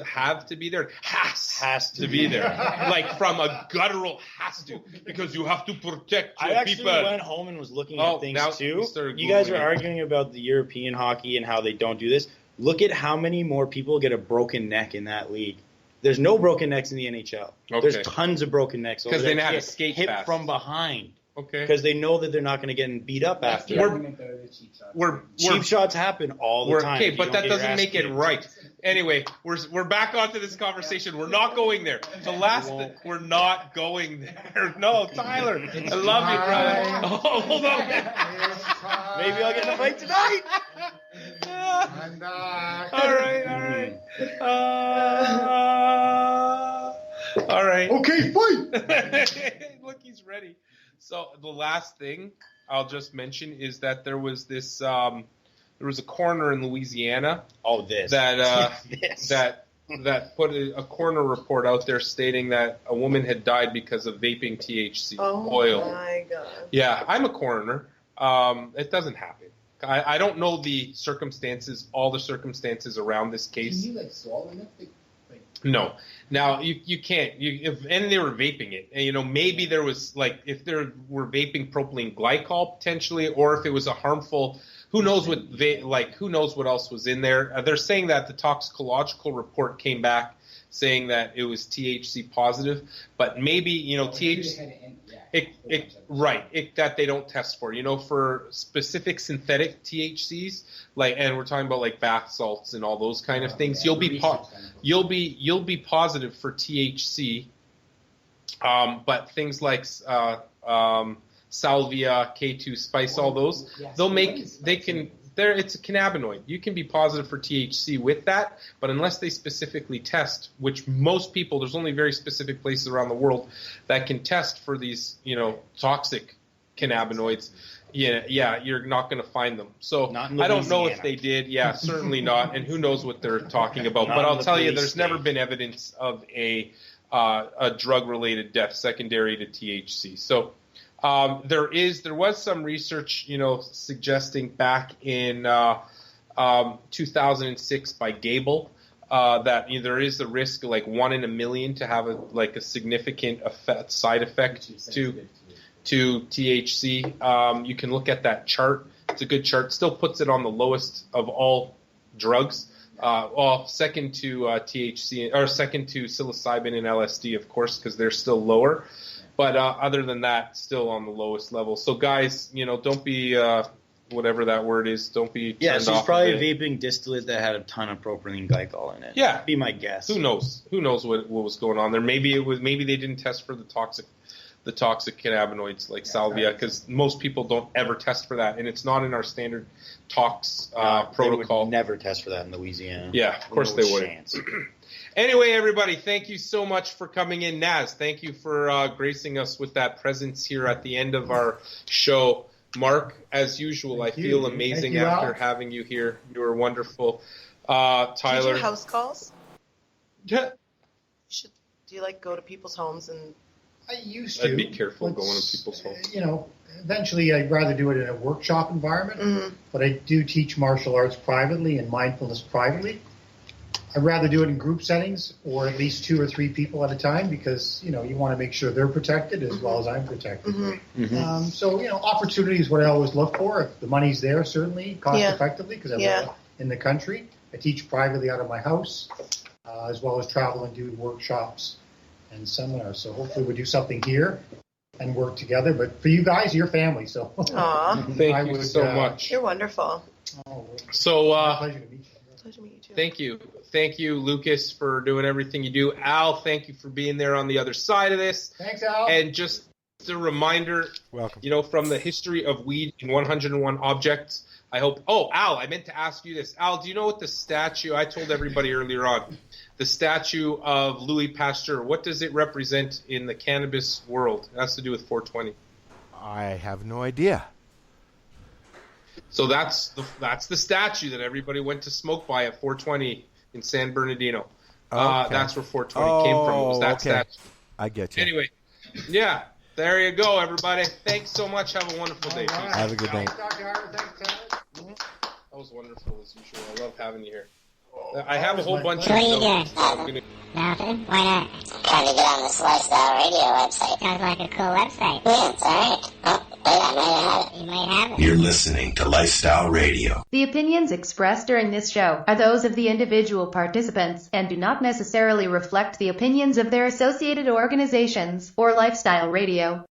have to be there, it has to be there. Like from a guttural has to, because you have to protect your people. I actually went home and was looking at things too. You guys are arguing about the European hockey and how they don't do this. Look at how many more people get a broken neck in that league. There's no broken necks in the NHL. Okay. There's tons of broken necks. Because they know how to skate hit fast. From behind. Okay. Because they know that they're not going to get beat up after. Cheap shots happen all the time. Okay, but that doesn't make it right. Anyway, we're back onto this conversation. We're not going there. We're not going there. No, Tyler, I love you, brother. Oh, hold on. Maybe I'll get in a fight tonight. I'm back. All right. All right. Okay, fight. Look, he's ready. So the last thing I'll just mention is that there was this There was a coroner in Louisiana this. that put a coroner report out there stating that a woman had died because of vaping THC oil. Oh my God. Yeah, I'm a coroner. It doesn't happen. I don't know all the circumstances around this case. Can you swallow it? No. Now you can't. And they were vaping it. And, maybe there was if they were vaping propylene glycol potentially, or if it was a harmful. Who knows what else was in there? They're saying that the toxicological report came back saying that it was THC positive, but maybe THC. That they don't test for. For specific synthetic THCs, and we're talking about bath salts and all those kind of things. You'll be positive for THC, but things like salvia, K2 spice, all those, it's a cannabinoid. You can be positive for THC with that, but unless they specifically test, which most people, there's only very specific places around the world that can test for these, toxic cannabinoids. Yeah, you're not going to find them. So I don't know if they did. Yeah, certainly not. And who knows what they're talking about. But I'll tell you, there's never been evidence of a drug-related death secondary to THC. So there was some research, suggesting back in 2006 by Gable that there is the risk, 1 in a million, to have a significant side effect to THC. You can look at that chart. It's a good chart. Still puts it on the lowest of all drugs. Second to THC, or second to psilocybin and LSD, of course, because they're still lower. But other than that, still on the lowest level. So guys, don't be whatever that word is. Don't be turned so off. it's probably a vaping distillate that had a ton of propylene glycol in it. Yeah, be my guess. Who knows? Who knows what was going on there? Maybe they didn't test for the toxic cannabinoids like salvia, because most people don't ever test for that, and it's not in our standard tox protocol. They would never test for that in Louisiana. Yeah, of course they wouldn't. Anyway, everybody, thank you so much for coming in. Naz, thank you for gracing us with that presence here at the end of our show. Mark, as usual, I feel amazing after having you here. You were wonderful. Tyler. Do you do house calls? Yeah. Do you go to people's homes and... I used to. I'd be careful going to people's homes. Eventually I'd rather do it in a workshop environment, but I do teach martial arts privately and mindfulness privately. I'd rather do it in group settings, or at least 2 or 3 people at a time, because, you want to make sure they're protected as well as I'm protected. So, opportunity is what I always look for. If the money's there, certainly, cost effectively, because I live in the country. I teach privately out of my house, as well as travel and do workshops and seminars. So hopefully we'll do something here and work together. But for you guys, you're family. So thank you so much. You're wonderful. So pleasure to meet you. Pleasure to meet you too. Thank you. Thank you, Lucas, for doing everything you do. Al, thank you for being there on the other side of this. Thanks, Al. And just a reminder, from the history of weed in 101 objects, I hope... Oh, Al, I meant to ask you this. Al, do you know what the statue... I told everybody earlier on. The statue of Louis Pasteur, what does it represent in the cannabis world? It has to do with 420. I have no idea. So that's the statue that everybody went to smoke by at 420 in San Bernardino. That's where 420 came from. It was that statue. I get you. Anyway, yeah, there you go, everybody. Thanks so much. Have a wonderful day. Right. Have a good day. Dr. Ira, thanks, Tyler. That was wonderful as usual. I love having you here. I have a whole bunch What of are you notes. doing? Nothing? Why not? Trying to get on this Lifestyle Radio website. Sounds like a cool website. Yeah, it's alright. Oh, wait, I might have it. You might have it. You're listening to Lifestyle Radio. The opinions expressed during this show are those of the individual participants and do not necessarily reflect the opinions of their associated organizations or Lifestyle Radio.